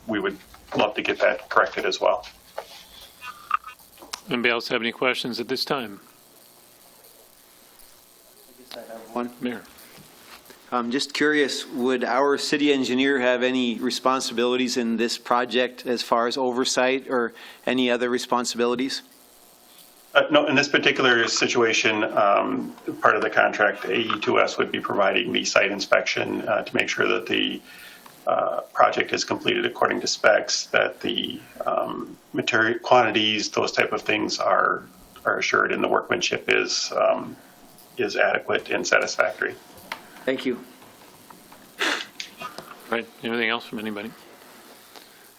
we would love to get that corrected as well. Anybody else have any questions at this time? I have one. Mayor. I'm just curious, would our city engineer have any responsibilities in this project as far as oversight or any other responsibilities? No, in this particular situation, part of the contract, AE2S would be providing the site inspection to make sure that the project is completed according to specs, that the material quantities, those type of things are assured, and the workmanship is adequate and satisfactory. Thank you. All right, anything else from anybody?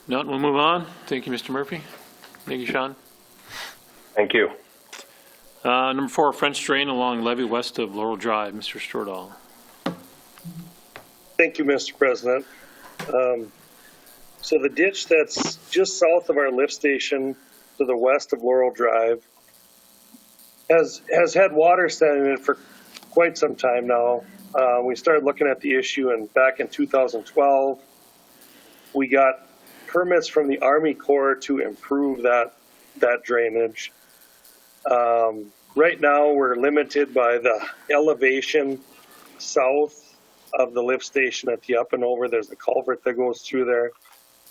Not, we'll move on. Thank you, Mr. Murphy. Thank you, Sean. Thank you. Number 4, French drain along levee west of Laurel Drive. Mr. Stordahl. Thank you, Mr. President. So the ditch that's just south of our lift station to the west of Laurel Drive has had water standing in it for quite some time now. We started looking at the issue back in 2012. We got permits from the Army Corps to improve that drainage. Right now, we're limited by the elevation south of the lift station at the up and over. There's a culvert that goes through there.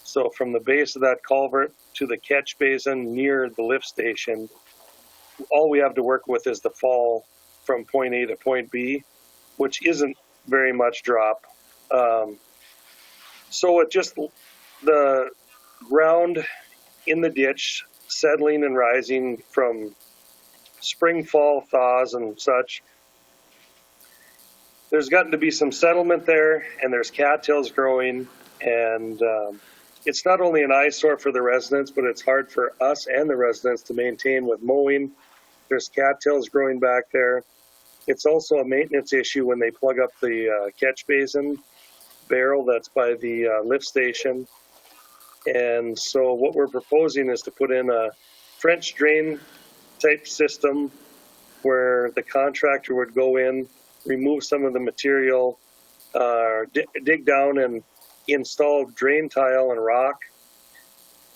So from the base of that culvert to the catch basin near the lift station, all we have to work with is the fall from point A to point B, which isn't very much drop. So it just, the ground in the ditch settling and rising from spring, fall thaws and such. There's gotten to be some settlement there, and there's cattails growing, and it's not only an eyesore for the residents, but it's hard for us and the residents to maintain with mowing. There's cattails growing back there. It's also a maintenance issue when they plug up the catch basin. barrel that's by the lift station. And so what we're proposing is to put in a French drain type system where the contractor would go in, remove some of the material, dig down and install drain tile and rock.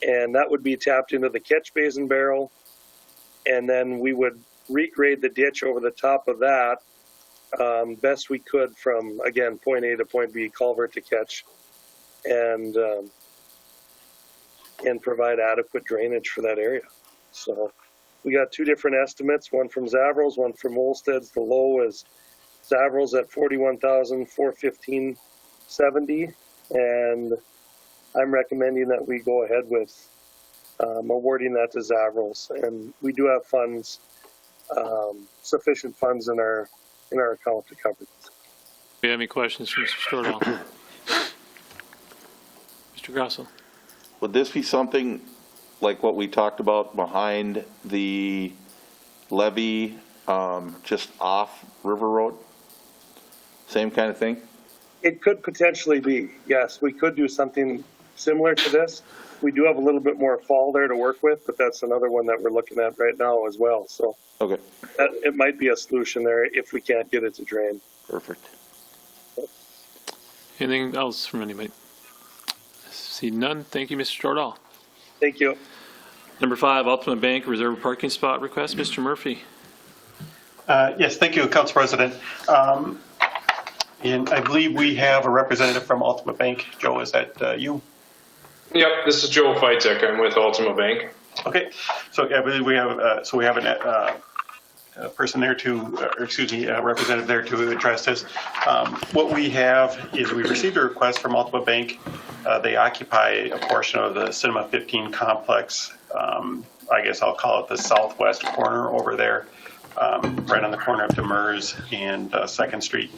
And that would be tapped into the catch basin barrel. And then we would regrade the ditch over the top of that best we could from, again, point A to point B, culvert to catch, and provide adequate drainage for that area. So we got two different estimates, one from Zavrel's, one from Olsted's. The low is Zavrel's at $41,415.70, and I'm recommending that we go ahead with awarding that to Zavrel's. And we do have funds, sufficient funds in our account to cover this. Do you have any questions for Mr. Stordahl? Mr. Grosso? Would this be something like what we talked about behind the levee, just off River Road? Same kind of thing? It could potentially be, yes. We could do something similar to this. We do have a little bit more fall there to work with, but that's another one that we're looking at right now as well. So okay, it might be a solution there if we can't get it to drain. perfect. Anything else from anybody? See none. Thank you, Mr. Stordahl. Thank you. Number 5, Ultima Bank Reserve Parking Spot Request. Mr. Murphy. Yes, thank you, Council President. And I believe we have a representative from Ultima Bank. Joe, is that you? Yep, this is Joe Fitek. I'm with Ultima Bank. Okay, so I believe we have a person there a representative there to address this. What we have is we received a request from Ultima Bank. They occupy a portion of the Cinema 15 complex. I guess I'll call it the southwest corner over there, right on the corner of Demers and 2nd Street.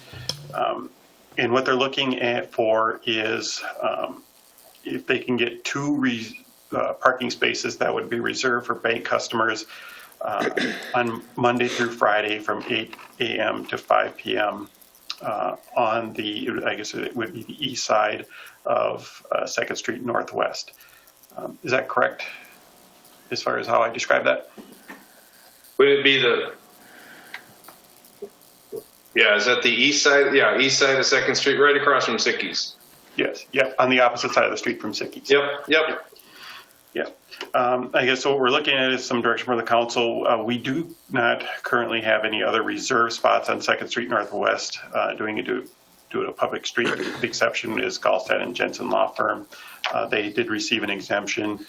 And what they're looking for is if they can get 2 parking spaces that would be reserved for bank customers on Monday through Friday from 8 a.m. to 5 p.m. On the, I guess it would be the east side of 2nd Street Northwest. Is that correct as far as how I describe that? Would it be is that the east side? Yeah, east side of 2nd Street, right across from Sicky's. Yes, yep, on the opposite side of the street from Sicky's. Yep. Yeah. I guess what we're looking at is some direction from the council. We do not currently have any other reserve spots on 2nd Street Northwest doing it a public street. The exception is Gallstead and Jensen Law Firm. They did receive an exemption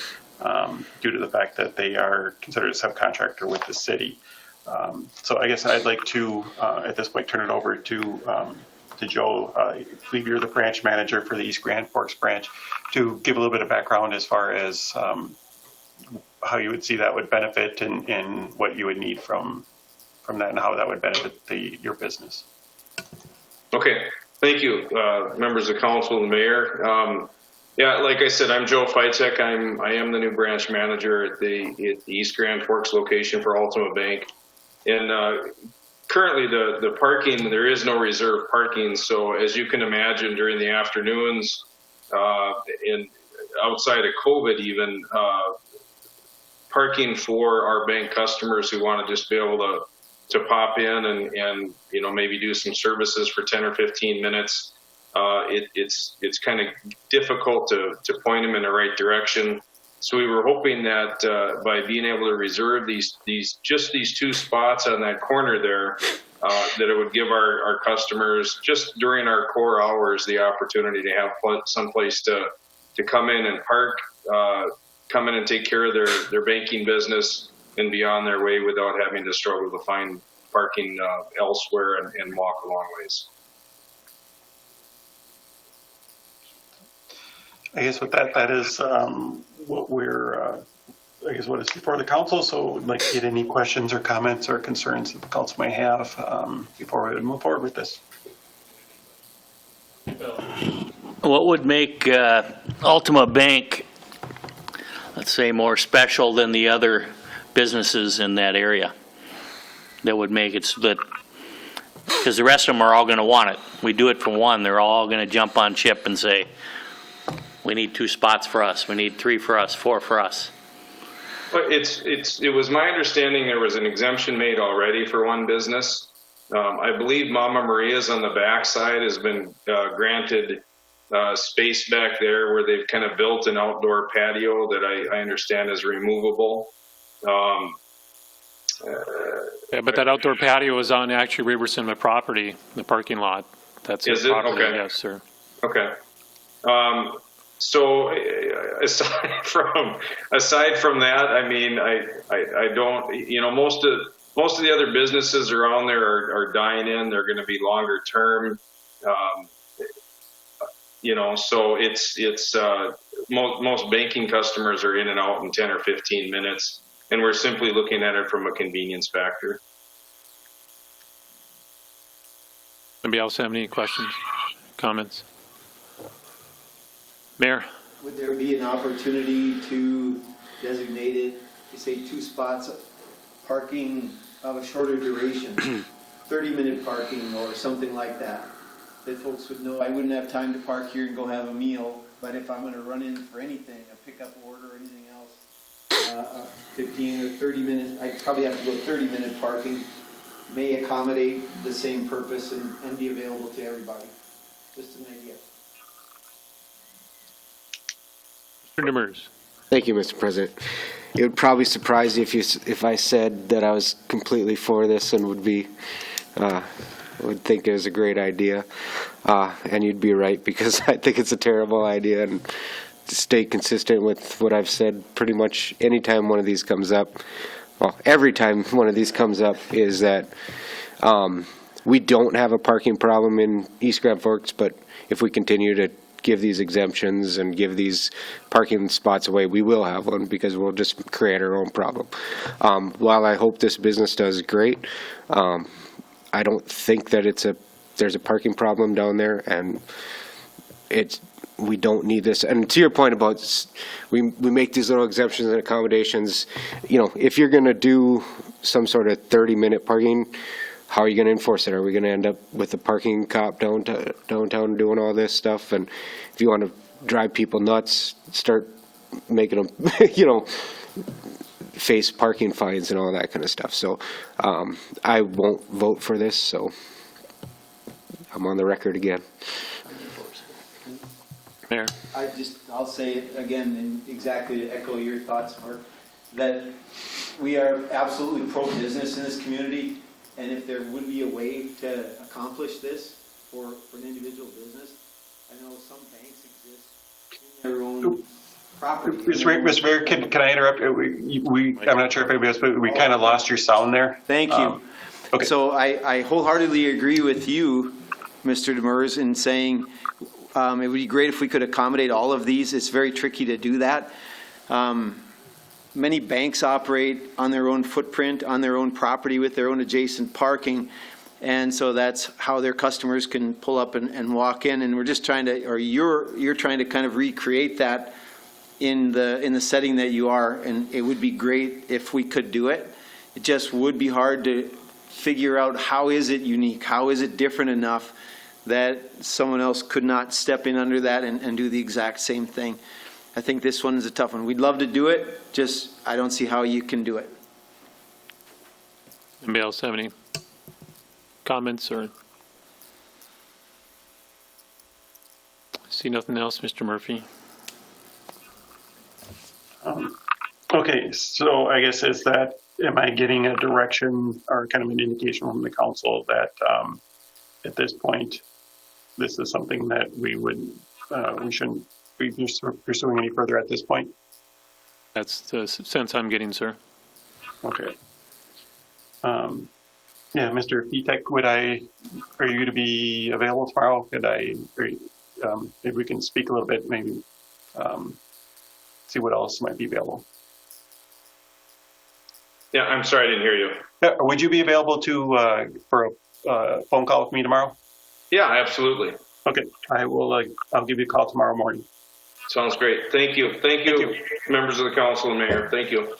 due to the fact that they are considered a subcontractor with the city. So I guess I'd like to, at this point, turn it over to Joe. I believe you're the branch manager for the East Grand Forks branch, to give a little bit of background as far as how you would see that would benefit and what you would need from that and how that would benefit your business. Okay, thank you, members of council and mayor. Like I said, I'm Joe Fitek. I am the new branch manager at the East Grand Forks location for Ultima Bank. And currently the parking, there is no reserve parking. So as you can imagine, during the afternoons, and outside of COVID even, parking for our bank customers who want to just be able to pop in and maybe do some services for 10 or 15 minutes. It's kind of difficult to point them in the right direction. So we were hoping that by being able to reserve these 2 spots on that corner there, that it would give our customers just during our core hours the opportunity to have someplace to come in and park, come in and take care of their banking business and be on their way without having to struggle to find parking elsewhere and walk a long ways. I guess with that is what we're, what is before the council. So I'd like to get any questions or comments or concerns that the council may have before we move forward with this. What would make Ultima Bank, let's say, more special than the other businesses in that area? That would make it so that because the rest of them are all gonna want it. We do it for one, they're all gonna jump on Chip and say, we need 2 spots for us, we need 3 for us, 4 for us. But it was my understanding there was an exemption made already for one business. I believe Mama Maria's on the backside has been granted space back there where they've kind of built an outdoor patio that I understand is removable. Yeah, but that outdoor patio is on actually River Cinema property, the parking lot. That's Is his it? property, Okay. yes, sir. Okay. So aside from that, I mean, I don't, you know, most of the other businesses around there are dying in. They're going to be longer term. You know, so it's most banking customers are in and out in 10 or 15 minutes, and we're simply looking at it from a convenience factor. Anybody else have any questions, comments? Mayor? Would there be an opportunity to designate it, say 2 spots, parking of a shorter duration, 30-minute parking or something like that folks would know I wouldn't have time to park here and go have a meal, but if I'm going to run in for anything, a pickup order or anything else, 15 or 30 minutes, I probably have to go 30-minute parking, may accommodate the same purpose and be available to everybody. Just an idea. Mr. Demers. Thank you, Mr. President. It would probably surprise you if I said that I was completely for this and would think it was a great idea. And you'd be right, because I think it's a terrible idea, and to stay consistent with what I've said pretty much anytime one of these comes up, well, every time one of these comes up, is that we don't have a parking problem in East Grand Forks, but if we continue to give these exemptions and give these parking spots away, we will have one, because we'll just create our own problem. While I hope this business does great, I don't think that there's a parking problem down there, and we don't need this. And to your point about we make these little exemptions and accommodations, you know, if you're going to do some sort of 30-minute parking, how are you going to enforce it? Are we going to end up with a parking cop downtown doing all this stuff? And if you want to drive people nuts, start making them, you know, face parking fines and all that kind of stuff. So I won't vote for this, so I'm on the record again. Mayor? I'll say it again, and exactly to echo your thoughts, Mark, that we are absolutely pro-business in this community, and if there would be a way to accomplish this for an individual business, I know some banks exist in their own property. Mr. Mayor, can I interrupt? I'm not sure if anybody else, but we kind of lost your sound there. Thank you. Okay. So I wholeheartedly agree with you, Mr. Demers, in saying it would be great if we could accommodate all of these. It's very tricky to do that. Many banks operate on their own footprint, on their own property with their own adjacent parking. And so that's how their customers can pull up and walk in. And we're just trying to, or you're trying to kind of recreate that in the setting that you are. And it would be great if we could do it. It just would be hard to figure out how is it unique? How is it different enough that someone else could not step in under that and do the exact same thing? I think this one is a tough one. We'd love to do it, just I don't see how you can do it. Anybody else have any comments or? See nothing else, Mr. Murphy? Okay, so I guess am I getting a direction or kind of an indication from the council that at this point, this is something that we shouldn't be pursuing any further at this point? That's the sense I'm getting, sir. Okay. Yeah, Mr. Fetek, are you to be available tomorrow? Maybe we can speak a little bit, maybe see what else might be available. Yeah, I'm sorry, I didn't hear you. Would you be available for a phone call with me tomorrow? Yeah, absolutely. Okay, I'll give you a call tomorrow morning. Sounds great. Thank you. Thank you, members of the council and mayor. Thank you.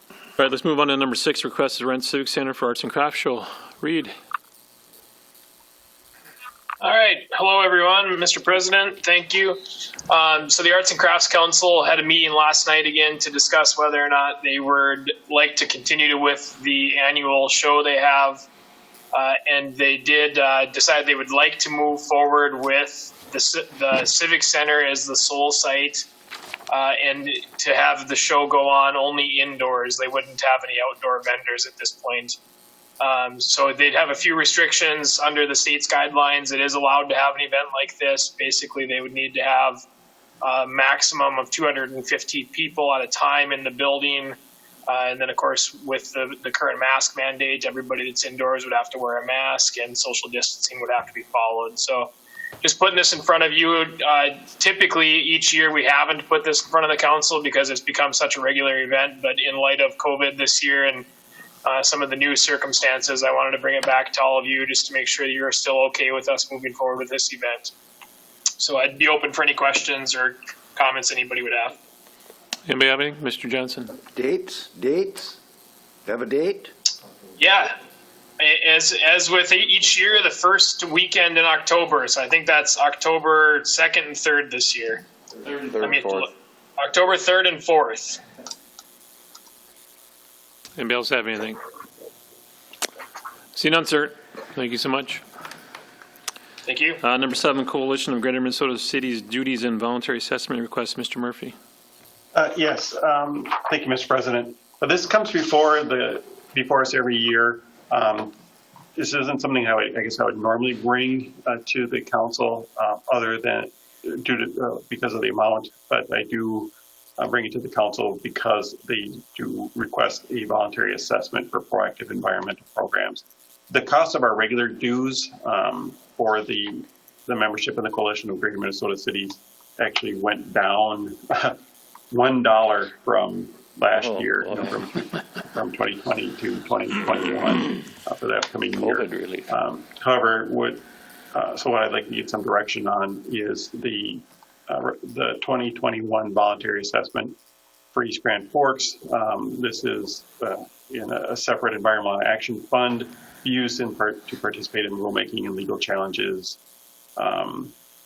All right, let's move on to number 6, request to rent Civic Center for Arts and Crafts Show. Reid. hello, everyone. Mr. President, thank you. So the Arts and Crafts Council had a meeting last night again to discuss whether or not they would like to continue with the annual show they have. And they did decide they would like to move forward with the Civic Center as the sole site and to have the show go on only indoors. They wouldn't have any outdoor vendors at this point. So they'd have a few restrictions under the state's guidelines. It is allowed to have an event like this. Basically, they would need to have a maximum of 250 people at a time in the building. And then, of course, with the current mask mandate, everybody that's indoors would have to wear a mask and social distancing would have to be followed. So just putting this in front of you, typically each year we haven't put this in front of the council because it's become such a regular event. But in light of COVID this year and some of the new circumstances, I wanted to bring it back to all of you just to make sure that you're still okay with us moving forward with this event. So I'd be open for any questions or comments anybody would have. Anybody have anything? Mr. Johnson? Dates? Have a date? Yeah. As with each year, the first weekend in October. So I think that's October 2nd and 3rd this year. October 3rd and 4th. Anybody else have anything? See none, sir. Thank you so much. Thank you. Number 7, Coalition of Greater Minnesota Cities Duties and Voluntary Assessment Request. Mr. Murphy. Yes, thank you, Mr. President. But this comes before us every year. This isn't something I would normally bring to the council, other than because of the amount. But I do bring it to the council because they do request a voluntary assessment for proactive environmental programs. The cost of our regular dues for the membership in the Coalition of Greater Minnesota Cities actually went down $1 from last year, from 2020 to 2021 for the upcoming year. Really. However, so what I'd like to get some direction on is the 2021 voluntary assessment for East Grand Forks. This is in a separate environmental action fund used in part to participate in rulemaking and legal challenges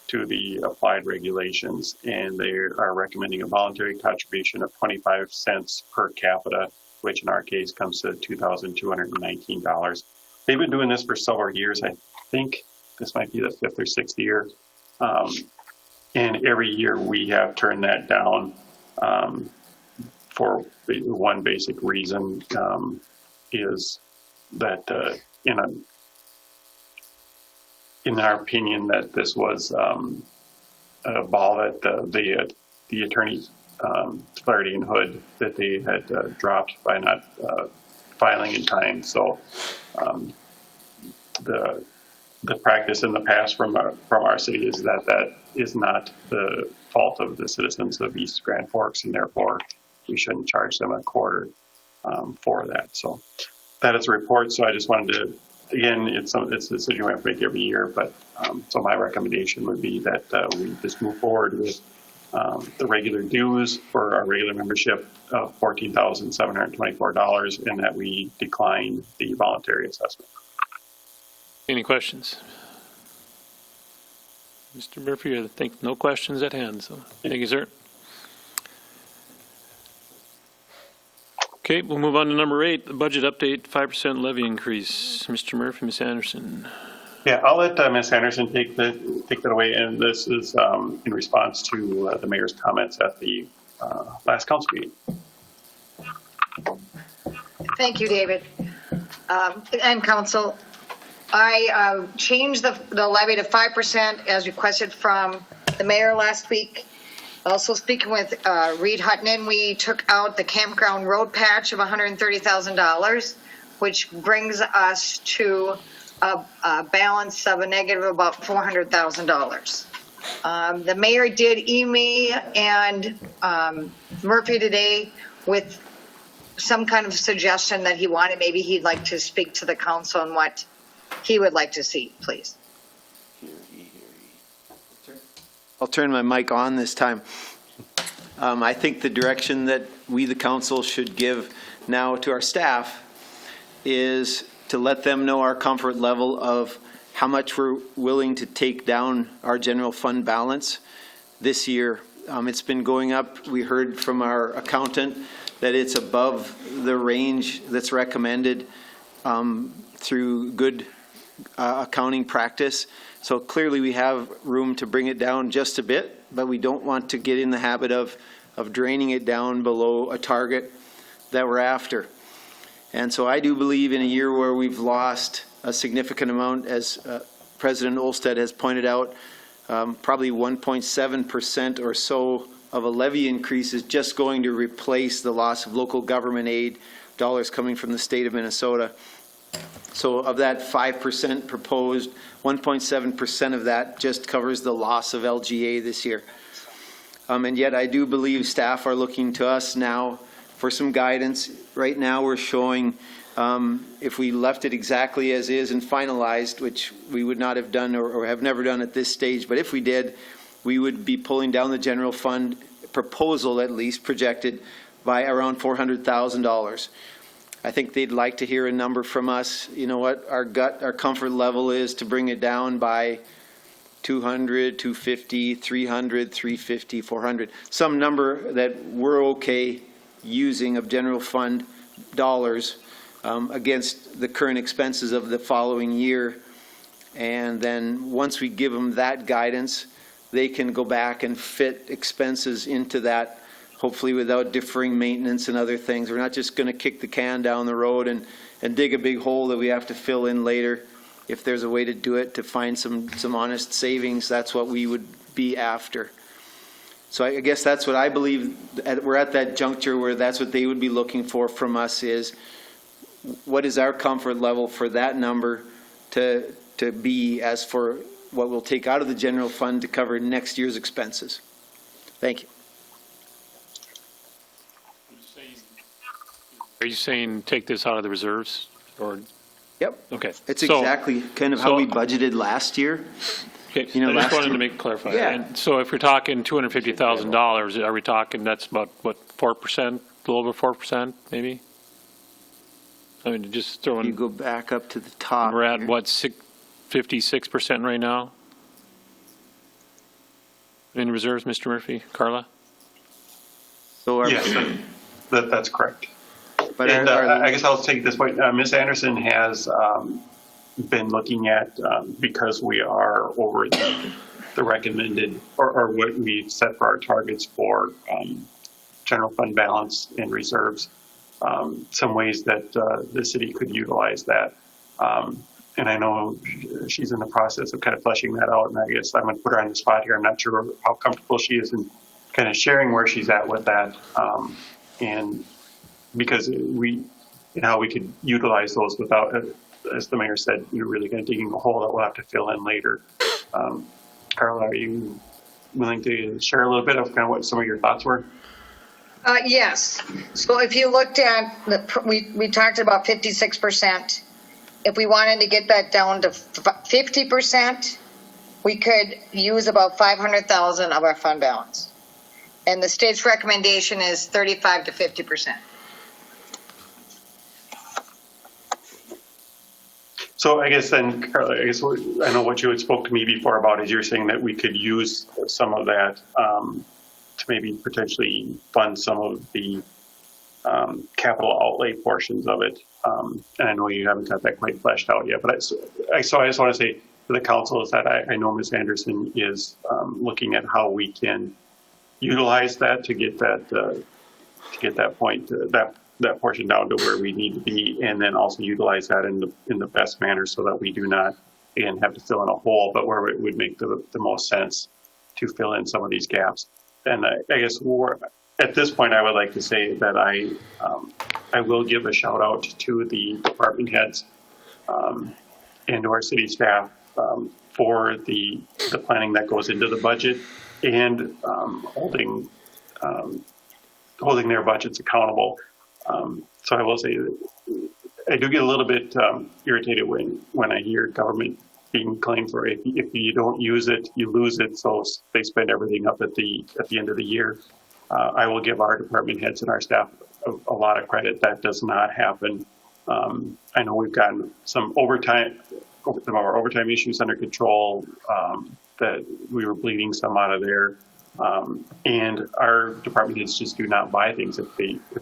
to the applied regulations, and they are recommending a voluntary contribution of 25 cents per capita, which in our case comes to $2,219. They've been doing this for several years. I think this might be the 5th or 6th year. And every year we have turned that down for one basic reason, is that in our opinion, that this was a ball that the attorneys Flaherty and Hood that they had dropped by not filing in time. So the practice in the past from our city is that is not the fault of the citizens of East Grand Forks, and therefore we shouldn't charge them a quarter for that. So that is a report. So I just wanted to. Again, it's a decision we have to make every year, but so my recommendation would be that we just move forward with the regular dues for our regular membership of $14,724, and that we decline the voluntary assessment. Any questions? Mr. Murphy, I think no questions at hand, so thank you, sir. Okay, we'll move on to number 8, the budget update, 5% levy increase. Mr. Murphy, Ms. Anderson. Yeah, I'll let Ms. Anderson take that away, and this is in response to the mayor's comments at the last council meeting. Thank you, David. And council, I changed the levy to 5% as requested from the mayor last week. Also speaking with Reid Huttunen, we took out the campground road patch of $130,000, which brings us to a balance of a negative about $400,000. The mayor did email and Murphy today with some kind of suggestion that he wanted. Maybe he'd like to speak to the council on what he would like to see, please. I'll turn my mic on this time. I think the direction that we, the council, should give now to our staff is to let them know our comfort level of how much we're willing to take down our general fund balance this year. It's been going up. We heard from our accountant that it's above the range that's recommended through good accounting practice. So clearly we have room to bring it down just a bit, but we don't want to get in the habit of draining it down below a target that we're after. And so I do believe in a year where we've lost a significant amount, as President Olsted has pointed out, probably 1.7% or so of a levy increase is just going to replace the loss of local government aid dollars coming from the state of Minnesota. So of that 5% proposed, 1.7% of that just covers the loss of LGA this year. And yet I do believe staff are looking to us now for some guidance. Right now we're showing if we left it exactly as is and finalized, which we would not have done or have never done at this stage, but if we did, we would be pulling down the general fund proposal, at least projected, by around $400,000. I think they'd like to hear a number from us. You know what our comfort level is to bring it down by 200, 250, 300, 350, 400, some number that we're okay using of general fund dollars against the current expenses of the following year. And then once we give them that guidance, they can go back and fit expenses into that, hopefully without deferring maintenance and other things. We're not just going to kick the can down the road and dig a big hole that we have to fill in later. If there's a way to do it to find some honest savings, that's what we would be after. So I guess that's what I believe. We're at that juncture where that's what they would be looking for from us is what is our comfort level for that number to be as for what we'll take out of the general fund to cover next year's expenses. Thank you. Are you saying take this out of the reserves or? Yep. Okay. It's exactly kind of how we budgeted last year. Okay. You know, I just wanted to make clarify. Yeah. And so if we're talking $250,000, are we talking that's about what 4%, a little over 4% maybe? I mean, just throwing. You go back up to the top. We're at what 56% right now in reserves, Mr. Murphy, Karla. So yes, that's correct. But and I guess I'll take this point. Ms. Anderson has been looking at, because we are over the recommended or what we've set for our targets for general fund balance and reserves, some ways that the city could utilize that. And I know she's in the process of kind of fleshing that out, and I guess I'm going to put her on the spot here. I'm not sure how comfortable she is in kind of sharing where she's at with that. And because how we could utilize those without, as the mayor said, you're really going to dig a hole that we'll have to fill in later. Karla, are you willing to share a little bit of kind of what some of your thoughts were? Yes. So if you looked at, we talked about 56%. If we wanted to get that down to 50%, we could use about 500,000 of our fund balance. And the state's recommendation is 35 to 50%. So I guess then, Karla, I know what you had spoke to me before about is you're saying that we could use some of that to maybe potentially fund some of the capital outlay portions of it. And I know you haven't got that quite fleshed out yet, but so I just want to say to the council is that I know Ms. Anderson is looking at how we can utilize that to get that point, that portion down to where we need to be, and then also utilize that in the best manner so that we do not, again, have to fill in a hole, but where it would make the most sense to fill in some of these gaps. And I guess at this point, I would like to say that I will give a shout out to the department heads and to our city staff for the planning that goes into the budget and holding their budgets accountable. So I will say that I do get a little bit irritated when I hear government being claimed for if you don't use it, you lose it. So they spend everything up at the end of the year. I will give our department heads and our staff a lot of credit. That does not happen. I know we've gotten some overtime some of our overtime issues under control, that we were bleeding some out of there. And our department heads just do not buy things if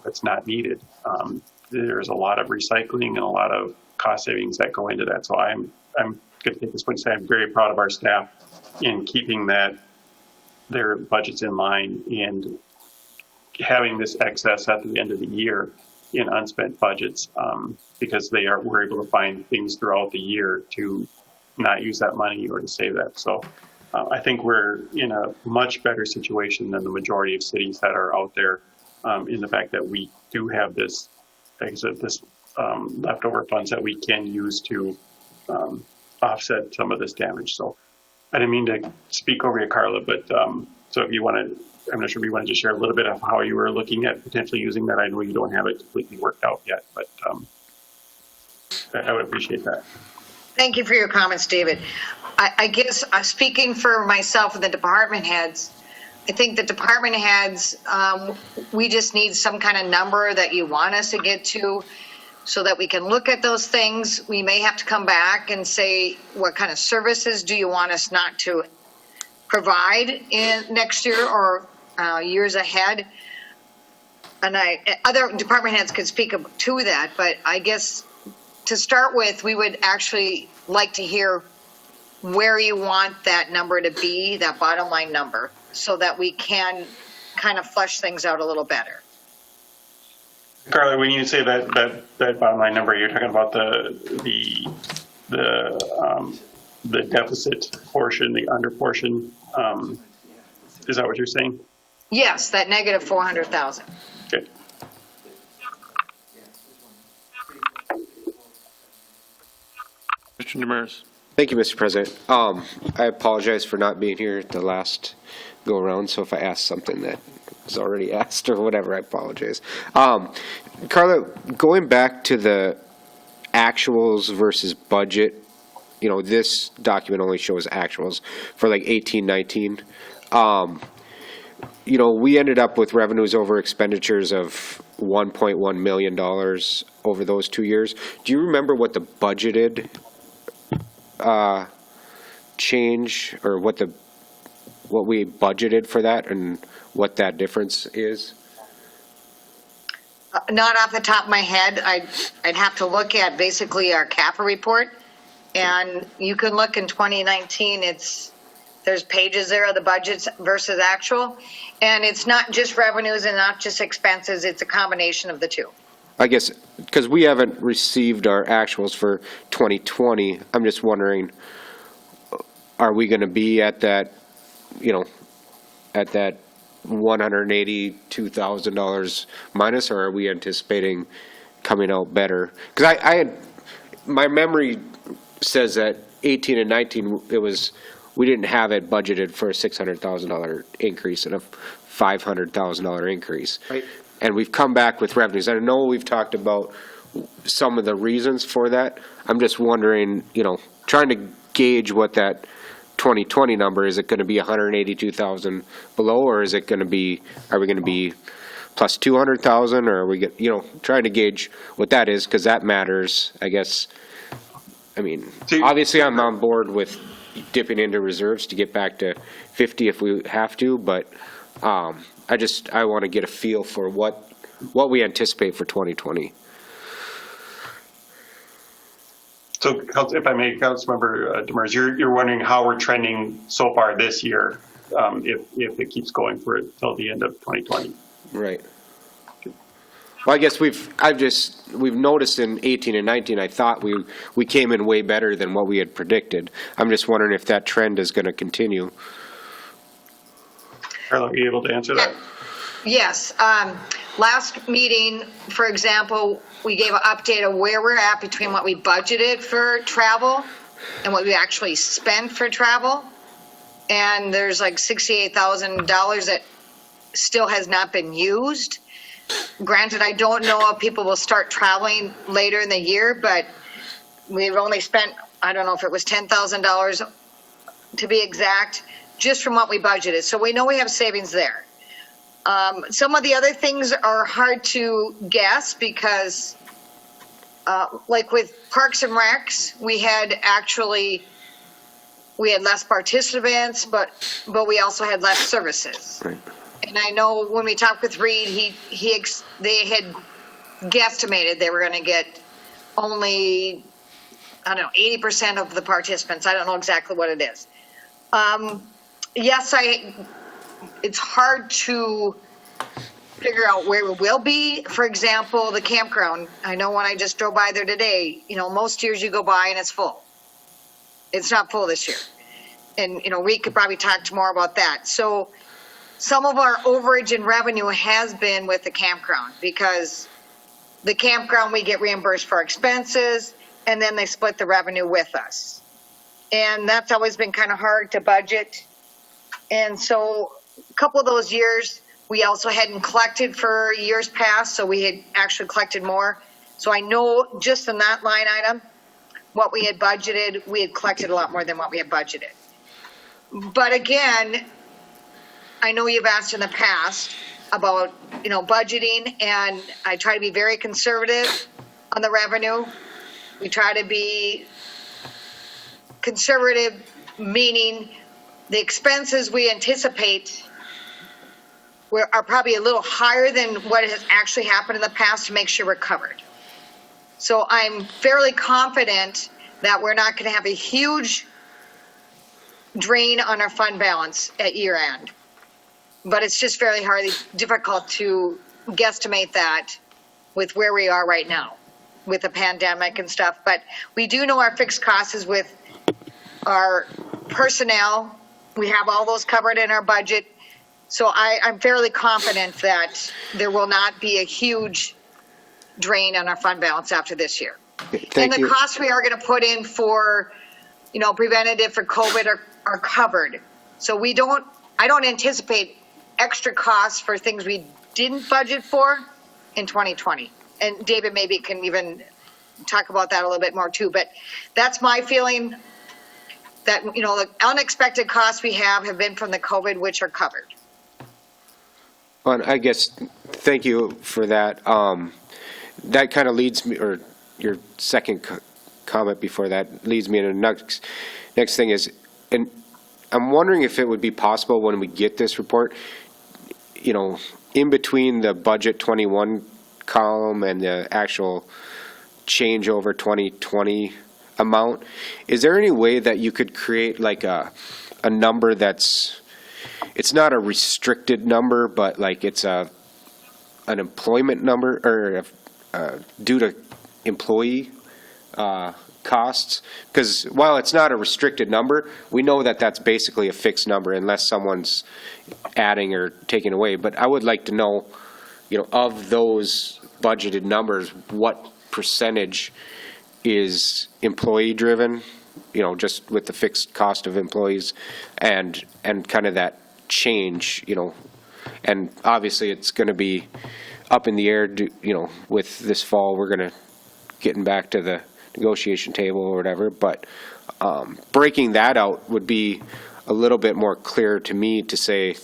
it's not needed. There's a lot of recycling and a lot of cost savings that go into that. So I'm going to take this point to say I'm very proud of our staff in keeping their budgets in line and having this excess at the end of the year in unspent budgets, because we're able to find things throughout the year to not use that money or to save that. So I think we're in a much better situation than the majority of cities that are out there, in the fact that we do have this, like I said, this leftover funds that we can use to offset some of this damage. So I didn't mean to speak over you, Karla, but so if you want to, I'm not sure if you want to just share a little bit of how you were looking at potentially using that. I know you don't have it completely worked out yet, but I would appreciate that. Thank you for your comments, David. I guess speaking for myself and the department heads, I think the department heads, we just need some kind of number that you want us to get to so that we can look at those things. We may have to come back and say, what kind of services do you want us not to provide in next year or years ahead? And other department heads could speak to that, but I guess to start with, we would actually like to hear where you want that number to be, that bottom line number, so that we can kind of flesh things out a little better. Karla, when you say that bottom line number, you're talking about the deficit portion, the under portion. Is that what you're saying? Yes, that negative 400,000. Okay. Mr. Demers. Thank you, Mr. President. I apologize for not being here at the last go around, so if I asked something that was already asked or whatever, I apologize. Karla, going back to the actuals versus budget, this document only shows actuals for like 18, 19. We ended up with revenues over expenditures of $1.1 million over those 2 years. Do you remember what the budgeted change, or what we budgeted for that and what that difference is? Not off the top of my head. I'd have to look at basically our CAFR report, and you can look in 2019. There's pages there of the budgets versus actual, and it's not just revenues and not just expenses. It's a combination of the two. I guess because we haven't received our actuals for 2020, I'm just wondering, are we going to be at that, at that $182,000 minus, or are we anticipating coming out better? Because my memory says that 18 and 19, we didn't have it budgeted for a $600,000 increase and a $500,000 increase. Right. And we've come back with revenues. I know we've talked about some of the reasons for that. I'm just wondering, trying to gauge what that 2020 number, is it going to be 182,000 below, or is it going to be, are we going to be plus 200,000, or are we trying to gauge what that is, because that matters, I guess. I mean, obviously I'm on board with dipping into reserves to get back to 50 if we have to, but I want to get a feel for what we anticipate for 2020. So if I may, Councilmember Demers, you're wondering how we're trending so far this year, if it keeps going for till the end of 2020. Right. Well, I guess we've noticed in 18 and 19, I thought we came in way better than what we had predicted. I'm just wondering if that trend is going to continue. Karla, are you able to answer that? Yes. Last meeting, for example, we gave an update of where we're at between what we budgeted for travel and what we actually spent for travel. And there's like $68,000 that still has not been used. Granted, I don't know if people will start traveling later in the year, but we've only spent, I don't know if it was $10,000 to be exact, just from what we budgeted. So we know we have savings there. Some of the other things are hard to guess because like with Parks and Recs, we had less participants, but we also had less services. Right. And I know when we talked with Reid, they had guesstimated they were going to get only, I don't know, 80% of the participants. I don't know exactly what it is. Yes, it's hard to figure out where we will be. For example, the campground. I know when I just drove by there today, most years you go by and it's full. It's not full this year. And, Reid could probably talk more about that. So some of our overage in revenue has been with the campground, because the campground, we get reimbursed for expenses, and then they split the revenue with us. And that's always been kind of hard to budget. And so a couple of those years, we also hadn't collected for years past, so we had actually collected more. So I know just in that line item, what we had budgeted, we had collected a lot more than what we had budgeted. But again, I know you've asked in the past about, budgeting, and I try to be very conservative on the revenue. We try to be conservative, meaning the expenses we anticipate are probably a little higher than what has actually happened in the past to make sure we're covered. So I'm fairly confident that we're not going to have a huge drain on our fund balance at year end. But it's just fairly difficult to guesstimate that with where we are right now with the pandemic and stuff. But we do know our fixed costs is with our personnel. We have all those covered in our budget. So I'm fairly confident that there will not be a huge drain on our fund balance after this year. Thank you. And the costs we are going to put in for, preventative for COVID are covered. So I don't anticipate extra costs for things we didn't budget for in 2020. And David maybe can even talk about that a little bit more too. But that's my feeling, that, the unexpected costs we have been from the COVID, which are covered. Well, I guess, thank you for that. That kind of leads me, or your second comment before that leads me into the next thing is, and I'm wondering if it would be possible when we get this report, in between the budget 21 column and the actual change over 2020 amount, is there any way that you could create like a number it's not a restricted number, but like it's an employment number, or due to employee costs? Because while it's not a restricted number, we know that that's basically a fixed number unless someone's adding or taking away. But I would like to know, of those budgeted numbers, what percentage is employee driven, just with the fixed cost of employees, and kind of that change, and obviously it's going to be up in the air, with this fall, we're going to getting back to the negotiation table or whatever, but breaking that out would be a little bit more clear to me to say,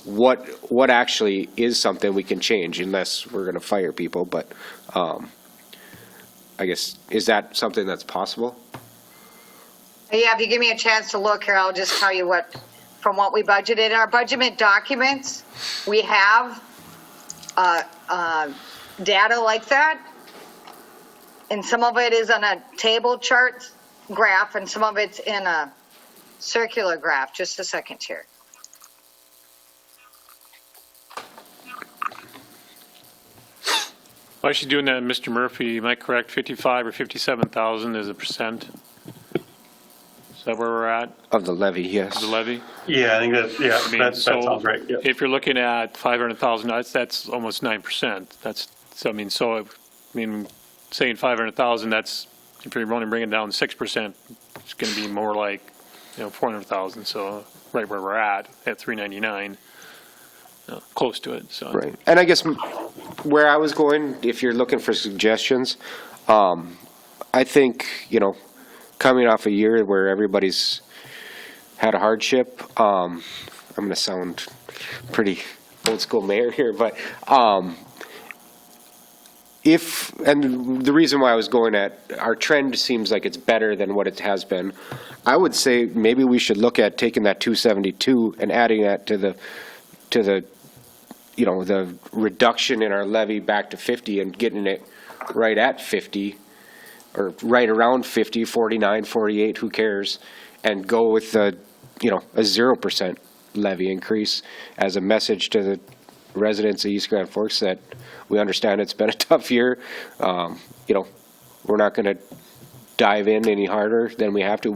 what actually is something we can change, unless we're going to fire people. But I guess, is that something that's possible? Yeah, if you give me a chance to look here, I'll just tell you from what we budgeted. In our budget documents, we have data like that. And some of it is on a table chart graph, and some of it's in a circular graph. Just a second here. While she's doing that, Mr. Murphy, am I correct, 55 or 57,000 is a percent? Is that where we're at? Of the levy, yes. The levy? Yeah, I think that sounds right. Yep. If you're looking at 500,000, that's almost 9%. Saying 500,000, that's, if you're only bringing it down 6%, it's going to be more like, 400,000. So right where we're at 399, close to it. So. Right. And I guess where I was going, if you're looking for suggestions, I think, coming off a year where everybody's had a hardship, I'm going to sound pretty old school mayor here, but and the reason why I was going at, our trend seems like it's better than what it has been. I would say maybe we should look at taking that 272 and adding that to the, the reduction in our levy back to 50 and getting it right at 50, or right around 50, 49, 48, who cares, and go with the, a 0% levy increase as a message to the residents of East Grand Forks that we understand it's been a tough year. We're not going to dive in any harder than we have to.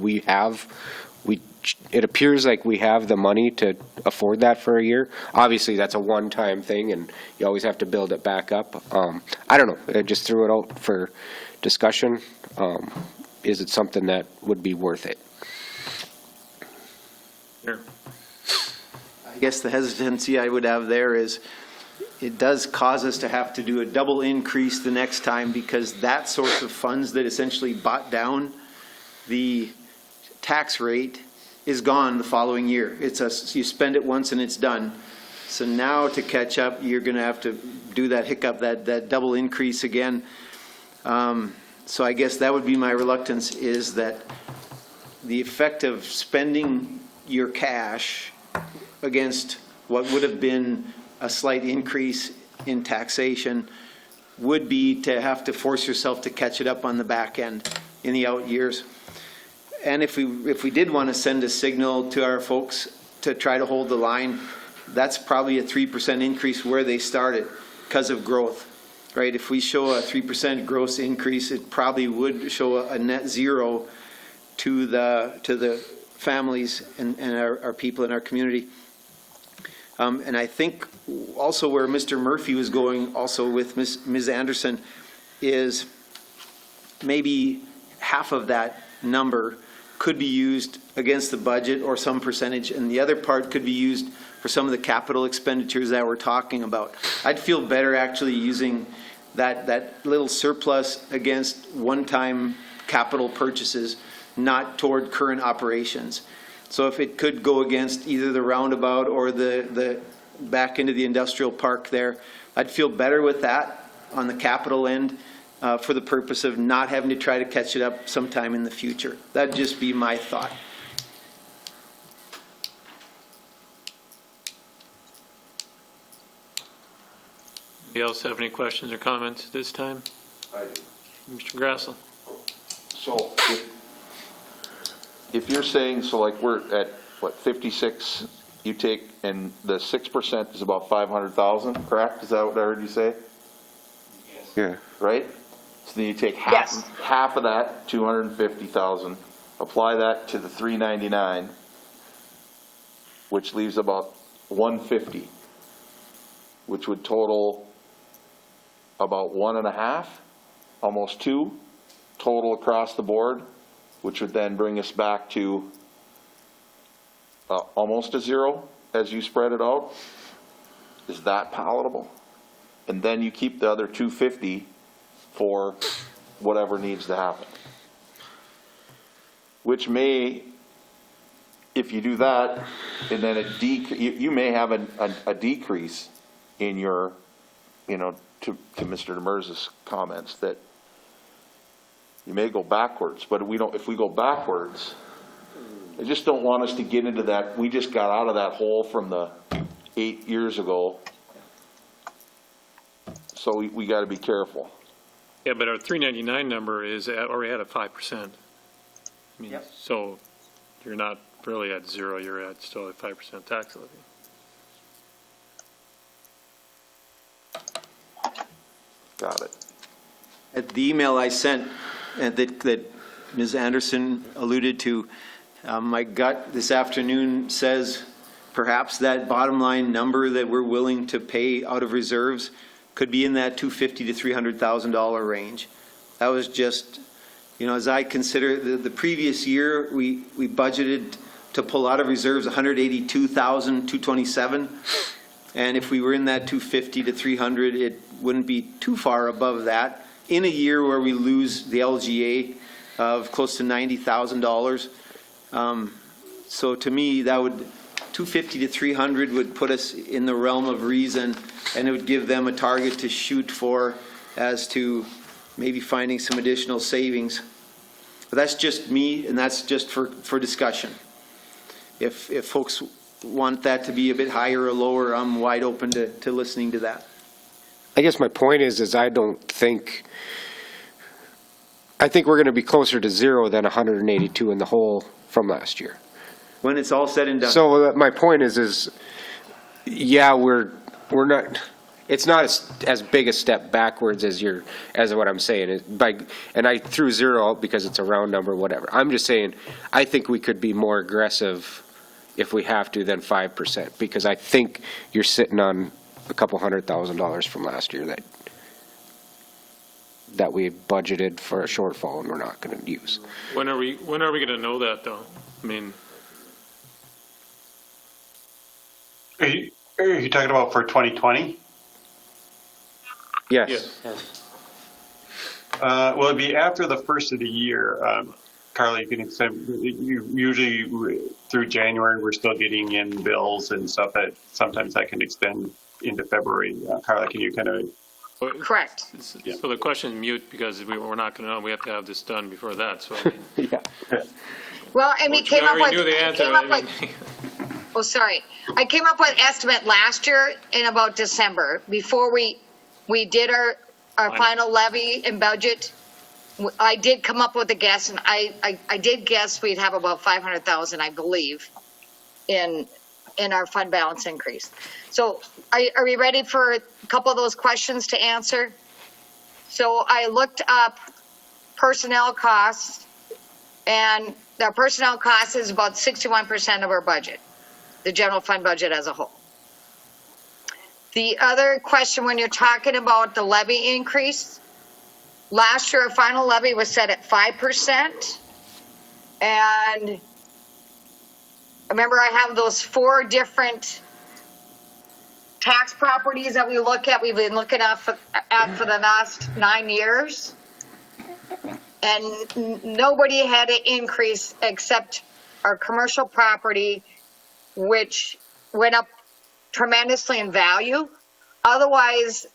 It appears like we have the money to afford that for a year. Obviously, that's a one-time thing, and you always have to build it back up. I don't know. I just threw it out for discussion. Is it something that would be worth it? Sure. I guess the hesitancy I would have there is it does cause us to have to do a double increase the next time, because that source of funds that essentially bought down the tax rate is gone the following year. You spend it once and it's done. So now to catch up, you're going to have to do that double increase again. So I guess that would be my reluctance, is that the effect of spending your cash against what would have been a slight increase in taxation would be to have to force yourself to catch it up on the back end in the out years. And if we did want to send a signal to our folks to try to hold the line, that's probably a 3% increase where they started because of growth, right? If we show a 3% gross increase, it probably would show a net zero to the families and our people in our community. And I think also where Mr. Murphy was going also with Ms. Anderson is maybe half of that number could be used against the budget or some percentage, and the other part could be used for some of the capital expenditures that we're talking about. I'd feel better actually using that little surplus against one-time capital purchases, not toward current operations. So if it could go against either the roundabout or the back into the industrial park there, I'd feel better with that on the capital end for the purpose of not having to try to catch it up sometime in the future. That'd just be my thought. Anybody else have any questions or comments at this time? I do. Mr. Grassel. So if you're saying, so like we're at, what, 56, you take, and the 6% is about 500,000, correct? Is that what I heard you say? Yeah. Right? So then you take half of that, 250,000, apply that to the 399, which leaves about 150, which would total about 1.5, almost 2 total across the board, which would then bring us back to almost a 0 as you spread it out. Is that palatable? And then you keep the other 250 for whatever needs to happen. Which may, if you do that, and then you may have a decrease in your, to Mr. Demers's comments, that you may go backwards, but if we go backwards, I just don't want us to get into that. We just got out of that hole from the 8 years ago. So we got to be careful. Yeah, but our 399 number is already at a 5%. I mean, Yep. So you're not really at 0, you're at still at 5% tax levy. Got it. At the email I sent that Ms. Anderson alluded to, my gut this afternoon says perhaps that bottom line number that we're willing to pay out of reserves could be in that $250,000 to $300,000 range. That was just, as I consider the previous year, we budgeted to pull out of reserves $182,227, and if we were in that $250,000 to $300,000, it wouldn't be too far above that in a year where we lose the LGA of close to $90,000. So to me, that would $250,000 to $300,000 would put us in the realm of reason, and it would give them a target to shoot for as to maybe finding some additional savings. But that's just me, and that's just for discussion. If folks want that to be a bit higher or lower, I'm wide open to listening to that. I guess my point is I think we're going to be closer to zero than 182 in the hole from last year. When it's all said and done. So my point is yeah, we're not, it's not as big a step backwards as what I'm saying. And I threw zero out because it's a round number, whatever. I'm just saying, I think we could be more aggressive if we have to than 5%, because I think you're sitting on a couple $100,000 from last year that we budgeted for a shortfall and we're not going to use. When are we going to know that, though? I mean, Are you talking about for 2020? Yes. Well, it'd be after the first of the year. Karla, you can extend, usually through January, we're still getting in bills and stuff that sometimes that can extend into February. Karla, can you kind of? Correct. So the question is mute because we're not going to know. We have to have this done before that. So I mean, Yeah. Well, and we came up already with, knew the answer. oh, sorry. I came up with an estimate last year in about December, before we did our final levy and budget. I did come up with a guess, and I did guess we'd have about 500,000, I believe, in our fund balance increase. So are we ready for a couple of those questions to answer? So I looked up personnel costs, and our personnel cost is about 61% of our budget, the general fund budget as a whole. The other question, when you're talking about the levy increase, last year our final levy was set at 5%. And remember, I have those 4 different tax properties that we look at. We've been looking at for the last 9 years. And nobody had an increase except our commercial property, which went up tremendously in value. Otherwise,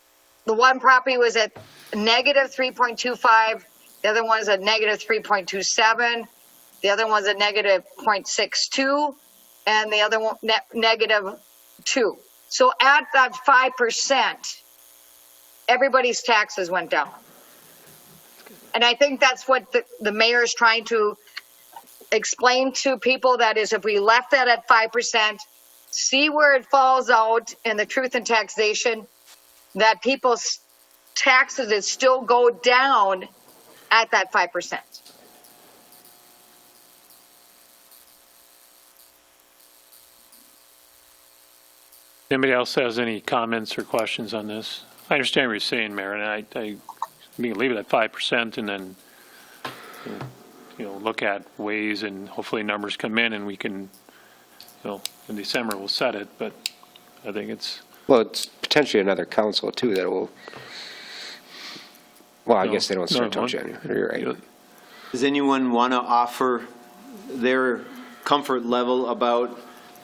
the one property was at negative 3.25, the other one is at negative 3.27, the other one's at negative 0.62, and the other one negative 2. So at that 5%, everybody's taxes went down. And I think that's what the mayor is trying to explain to people, that is, if we left that at 5%, see where it falls out in the truth in taxation, that people's taxes would still go down at that 5%. anybody else has any comments or questions on this? I understand what you're saying, Mayor, and we can leave it at 5% and then, look at ways and hopefully numbers come in and we can, in December we'll set it, but I think it's. Well, it's potentially another council too that will, I guess they don't start until January. You're right. Does anyone want to offer their comfort level about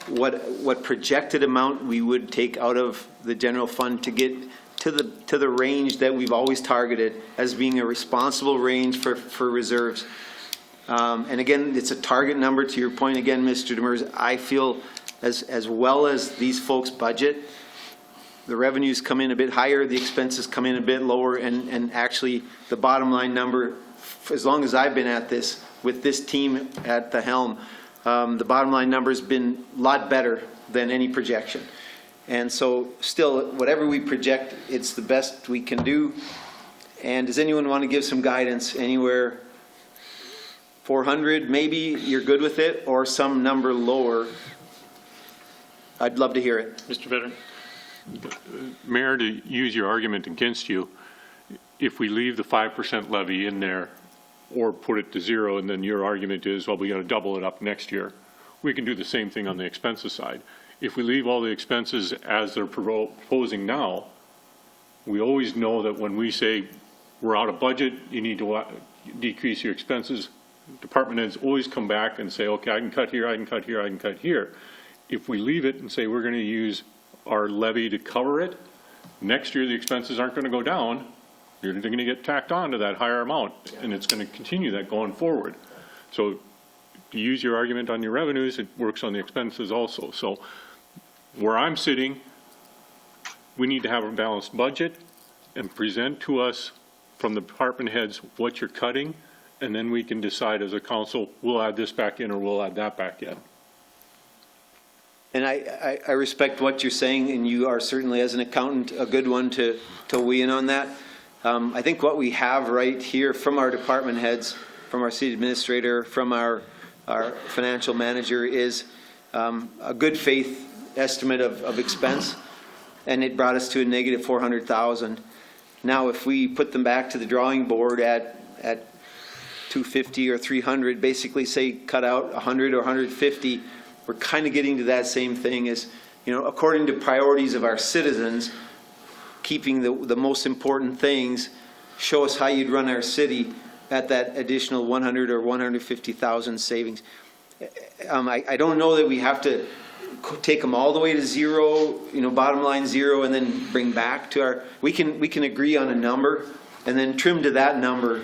what projected amount we would take out of the general fund to get to the range that we've always targeted as being a responsible range for reserves? And again, it's a target number. To your point again, Mr. Demers, I feel as well as these folks budget, the revenues come in a bit higher, the expenses come in a bit lower, and actually the bottom line number, as long as I've been at this with this team at the helm, the bottom line number has been a lot better than any projection. And so still, whatever we project, it's the best we can do. And does anyone want to give some guidance anywhere? 400, maybe you're good with it, or some number lower? I'd love to hear it. Mr. Veteran? Mayor, to use your argument against you, if we leave the 5% levy in there or put it to zero, and then your argument is, well, we got to double it up next year, we can do the same thing on the expenses side. If we leave all the expenses as they're proposing now, we always know that when we say we're out of budget, you need to decrease your expenses, department heads always come back and say, okay, I can cut here, I can cut here, I can cut here. If we leave it and say we're going to use our levy to cover it, next year the expenses aren't going to go down, you're going to get tacked on to that higher amount, and it's going to continue that going forward. So to use your argument on your revenues, it works on the expenses also. So where I'm sitting, we need to have a balanced budget and present to us from the department heads what you're cutting, and then we can decide as a council, we'll add this back in or we'll add that back in. And I respect what you're saying, and you are certainly, as an accountant, a good one to weigh in on that. I think what we have right here from our department heads, from our city administrator, from our financial manager is a good faith estimate of expense, and it brought us to a negative 400,000. Now, if we put them back to the drawing board at 250 or 300, basically say cut out 100 or 150, we're kind of getting to that same thing as, according to priorities of our citizens, keeping the most important things, show us how you'd run our city at that additional 100 or 150,000 savings. I don't know that we have to take them all the way to zero, bottom line zero, and then bring back to our, we can agree on a number and then trim to that number.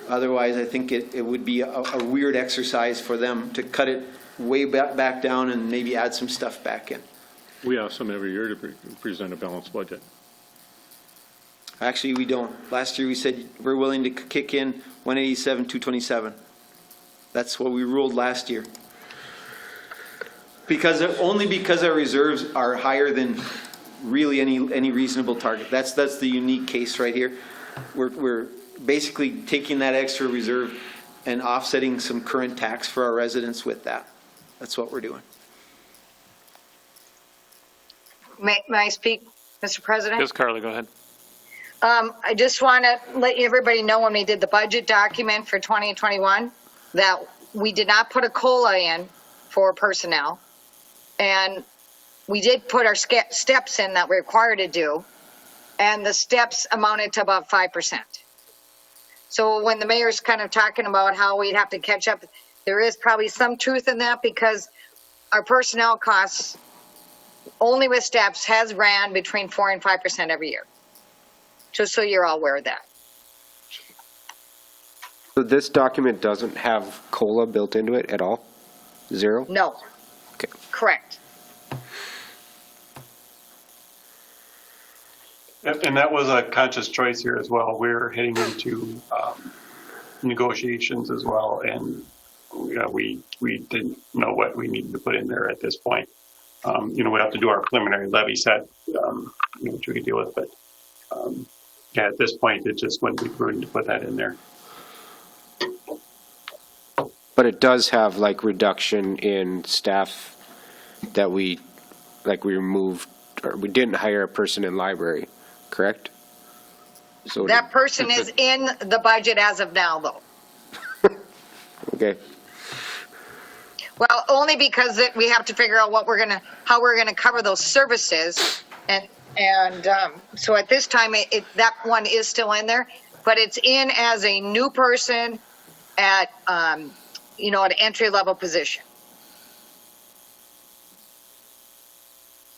Otherwise, I think it would be a weird exercise for them to cut it way back down and maybe add some stuff back in. We ask them every year to present a balanced budget. Actually, we don't. Last year we said we're willing to kick in 187, 227. That's what we ruled last year. Only because our reserves are higher than really any reasonable target. That's the unique case right here. We're basically taking that extra reserve and offsetting some current tax for our residents with that. That's what we're doing. May I speak, Mr. President? Yes, Karla, go ahead. I just want to let everybody know when we did the budget document for 2021 that we did not put a COLA in for personnel. And we did put our steps in that we're required to do. And the steps amounted to about 5%. So when the mayor's kind of talking about how we'd have to catch up, there is probably some truth in that because our personnel costs only with steps has ran between 4 and 5% every year. Just so you're all aware of that. So this document doesn't have COLA built into it at all? Zero? No. Okay. Correct. And that was a conscious choice here as well. We're heading into negotiations as well, and we didn't know what we needed to put in there at this point. We have to do our preliminary levy set, which we could deal with, but at this point, it just wouldn't be prudent to put that in there. But it does have like reduction in staff that we removed, or we didn't hire a person in library, correct? So that person is in the budget as of now, though. Okay. Well, only because we have to figure out how we're gonna cover those services, and so at this time, that one is still in there, but it's in as a new person at an entry level position.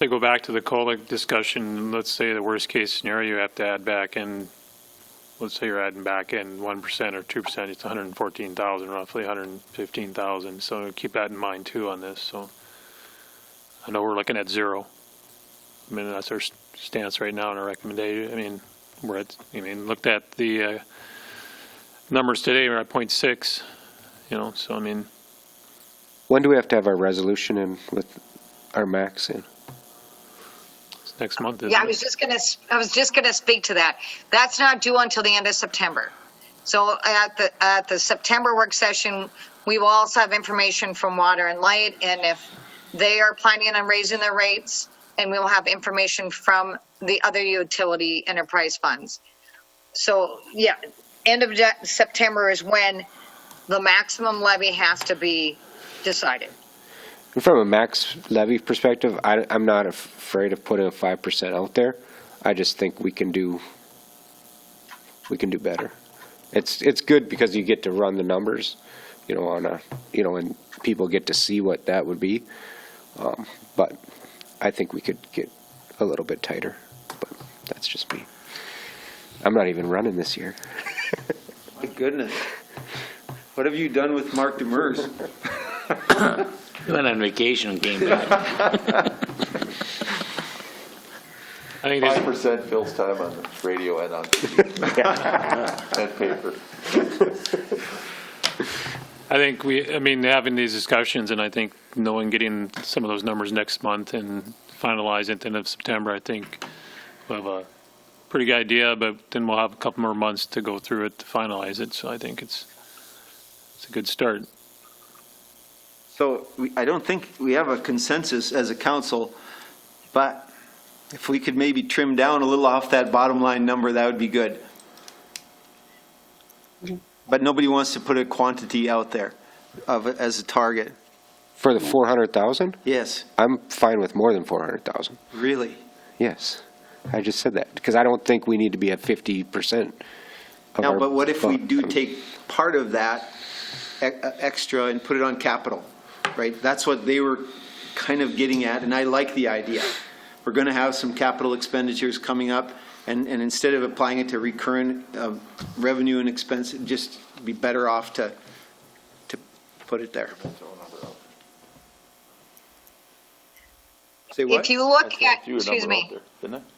To go back to the COLA discussion, let's say the worst case scenario, you have to add back in, let's say you're adding back in 1% or 2%, it's 114,000, roughly 115,000. So keep that in mind too on this. So I know we're looking at zero. I mean, that's our stance right now in our recommendation. I mean, looked at the numbers today, we're at 0.6, so I mean. When do we have to have our resolution in with our max in? Next month, isn't Yeah, it? I was just gonna speak to that. That's not due until the end of September. So at the September work session, we will also have information from Water and Light, and if they are planning on raising their rates, and we will have information from the other utility enterprise funds. So yeah, end of September is when the maximum levy has to be decided. And from a max levy perspective, I'm not afraid of putting a 5% out there. I just think we can do better. It's good because you get to run the numbers, and people get to see what that would be. But I think we could get a little bit tighter, but that's just me. I'm not even running this year. My goodness. What have you done with Mark Demers? He went on vacation and came back. I think there's 5% Phil's time on the radio and on TV. And paper. I think having these discussions, and I think getting some of those numbers next month and finalize at the end of September, I think we'll have a pretty good idea, but then we'll have a couple more months to go through it to finalize it. So I think it's a good start. So I don't think we have a consensus as a council, but if we could maybe trim down a little off that bottom line number, that would be good. But nobody wants to put a quantity out there as a target. For the 400,000? Yes. I'm fine with more than 400,000. Really? Yes. I just said that because I don't think we need to be at 50%. Now, but what if we do take part of that extra and put it on capital, right? That's what they were kind of getting at, and I like the idea. We're going to have some capital expenditures coming up, and instead of applying it to recurrent revenue and expense, it'd just be better off to put it there. Say what? If you look at, excuse me,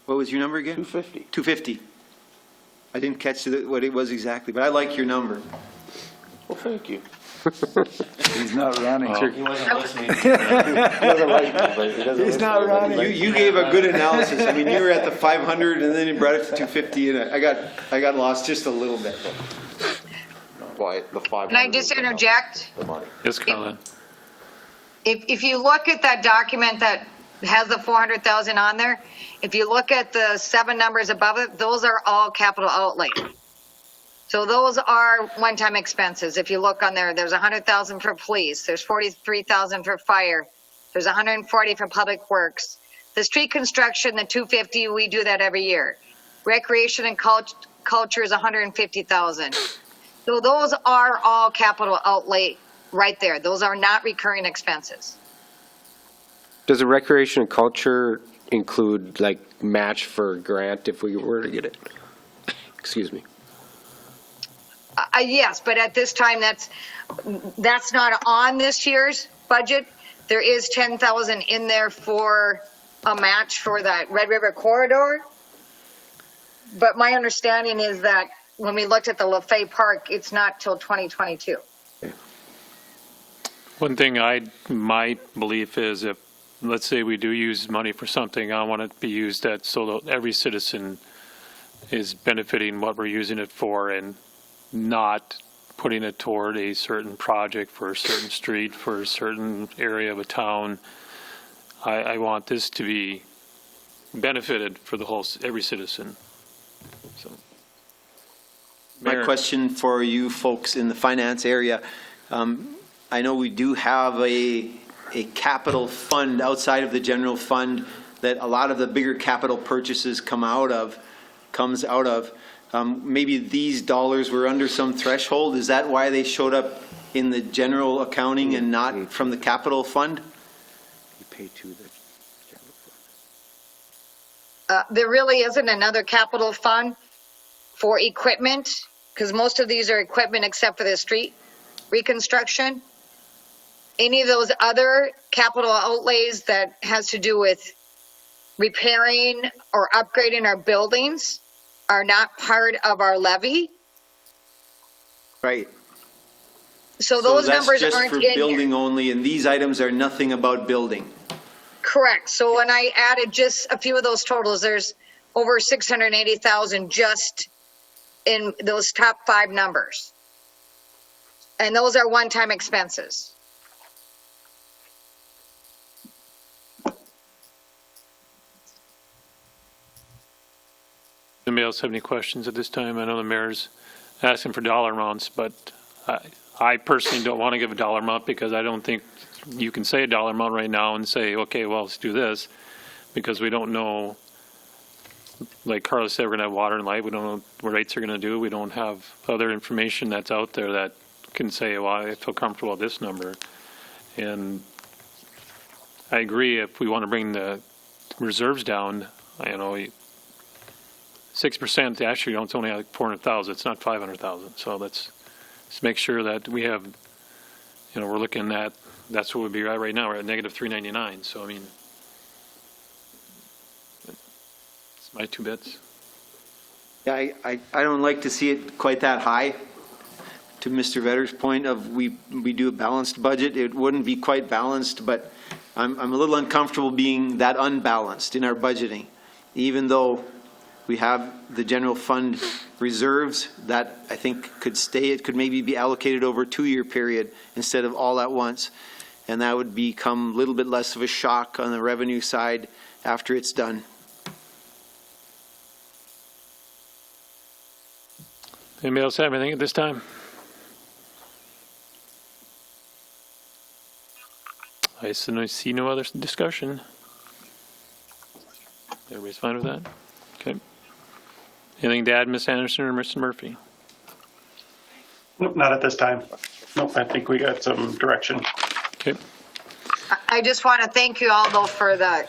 What was your number again? 250. 250. I didn't catch what it was exactly, but I like your number. Well, thank you. He's not running. He wasn't listening. He's not running. You gave a good analysis. I mean, you were at the 500 and then you brought it to 250, and I got lost just a little bit. Why, the 500 can I just interject? the money. Yes, Karla. If you look at that document that has the 400,000 on there, if you look at the 7 numbers above it, those are all capital outlay. So those are one-time expenses. If you look on there, there's 100,000 for police, there's 43,000 for fire, there's 140 for public works. The street construction, the 250, we do that every year. Recreation and culture is 150,000. So those are all capital outlay right there. Those are not recurring expenses. Does the recreation and culture include like match for a grant if we were to get it? Excuse me. Yes, but at this time, that's not on this year's budget. There is 10,000 in there for a match for that Red River corridor. But my understanding is that when we looked at the Levee Park, it's not till 2022. One thing my belief is if, let's say we do use money for something, I want it to be used so that every citizen is benefiting what we're using it for and not putting it toward a certain project for a certain street, for a certain area of a town. I want this to be benefited for every citizen. So. My question for you folks in the finance area, I know we do have a capital fund outside of the general fund that a lot of the bigger capital purchases comes out of. Maybe these dollars were under some threshold. Is that why they showed up in the general accounting and not from the capital fund? You pay to the There really isn't another capital fund for equipment, because most of these are equipment except for the street reconstruction. Any of those other capital outlays that has to do with repairing or upgrading our buildings are not part of our levy. Right. So those numbers that's aren't just for in building here. only, and these items are nothing about building. Correct. So when I added just a few of those totals, there's over 680,000 just in those top 5 numbers. And those are one-time expenses. Anybody else have any questions at this time? I know the mayor's asking for dollar amounts, but I personally don't want to give a dollar amount because I don't think you can say a dollar amount right now and say, okay, well, let's do this, because we don't know. Like Karla said, we're going to have water and light. We don't know what rates are going to do. We don't have other information that's out there that can say, well, I feel comfortable with this number. And I agree, if we want to bring the reserves down, 6%, actually, it's only like 400,000, it's not 500,000. So let's make sure that we have, we're looking at, that's what we'd be right now, we're at negative 399. So, I mean, it's my 2 bits. Yeah, I don't like to see it quite that high. To Mr. Vedder's point of we do a balanced budget, it wouldn't be quite balanced, but I'm a little uncomfortable being that unbalanced in our budgeting. Even though we have the general fund reserves that I think could stay, it could maybe be allocated over a 2-year period instead of all at once. And that would become a little bit less of a shock on the revenue side after it's done. Anybody else have anything at this time? I see no other discussion. Everybody's fine with that? Okay. Anything to add, Ms. Anderson or Mr. Murphy? Nope, not at this time. Nope, I think we got some direction. Okay. I just want to thank you all, though, for the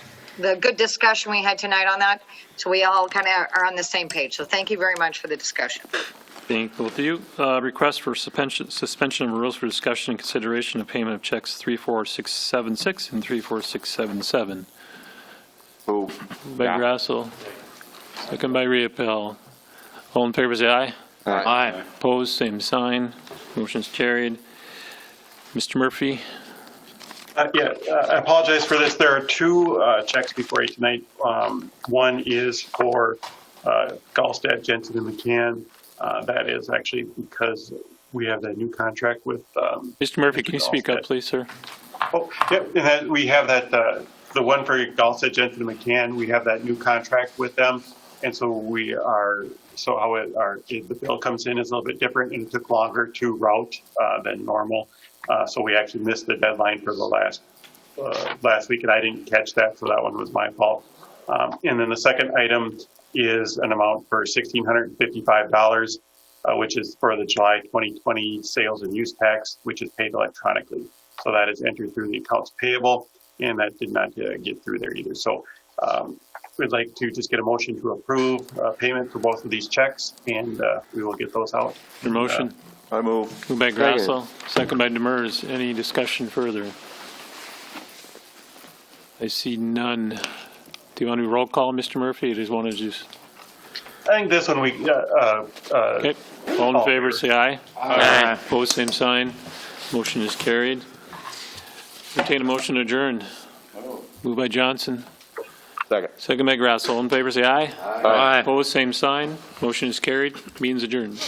good discussion we had tonight on that. So we all kind of are on the same page. So thank you very much for the discussion. Thank both of you. Request for suspension of rules for discussion and consideration of payment of checks 34676 and 34677. Moved by Grassel, second by Riepel. All in favor, say aye. Aye. Opposed, same sign. Motion's carried. Mr. Murphy? I apologize for this. There are 2 checks before you tonight. One is for Gallstad, Jensen, and McCann. That is actually because we have that new contract with. Mr. Murphy, can you speak up, please, sir? Oh, yep. And then we have that the one for Gallstad, Jensen, and McCann. We have that new contract with them, and so we are. So how the bill comes in is a little bit different, and it took longer to route than normal. So we actually missed the deadline for the last week, and I didn't catch that, so that one was my fault. And then the second item is an amount for $1,655, which is for the July 2020 sales and use tax, which is paid electronically. So that is entered through the accounts payable, and that did not get through there either. So we'd like to just get a motion to approve payment for both of these checks, and we will get those out. Your motion? I move. Moved by Grassel, second by Demers. Any discussion further? I see none. Do you want to roll call, Mr. Murphy, or just want to just? I think this one we. Okay. All in favor, say aye. Aye. Opposed, same sign. Motion is carried. Entertain a motion to adjourn. Moved by Johnson. Second. Second by Grassel. All in favor, say aye. Aye. Opposed, same sign. Motion is carried. Meeting's adjourned.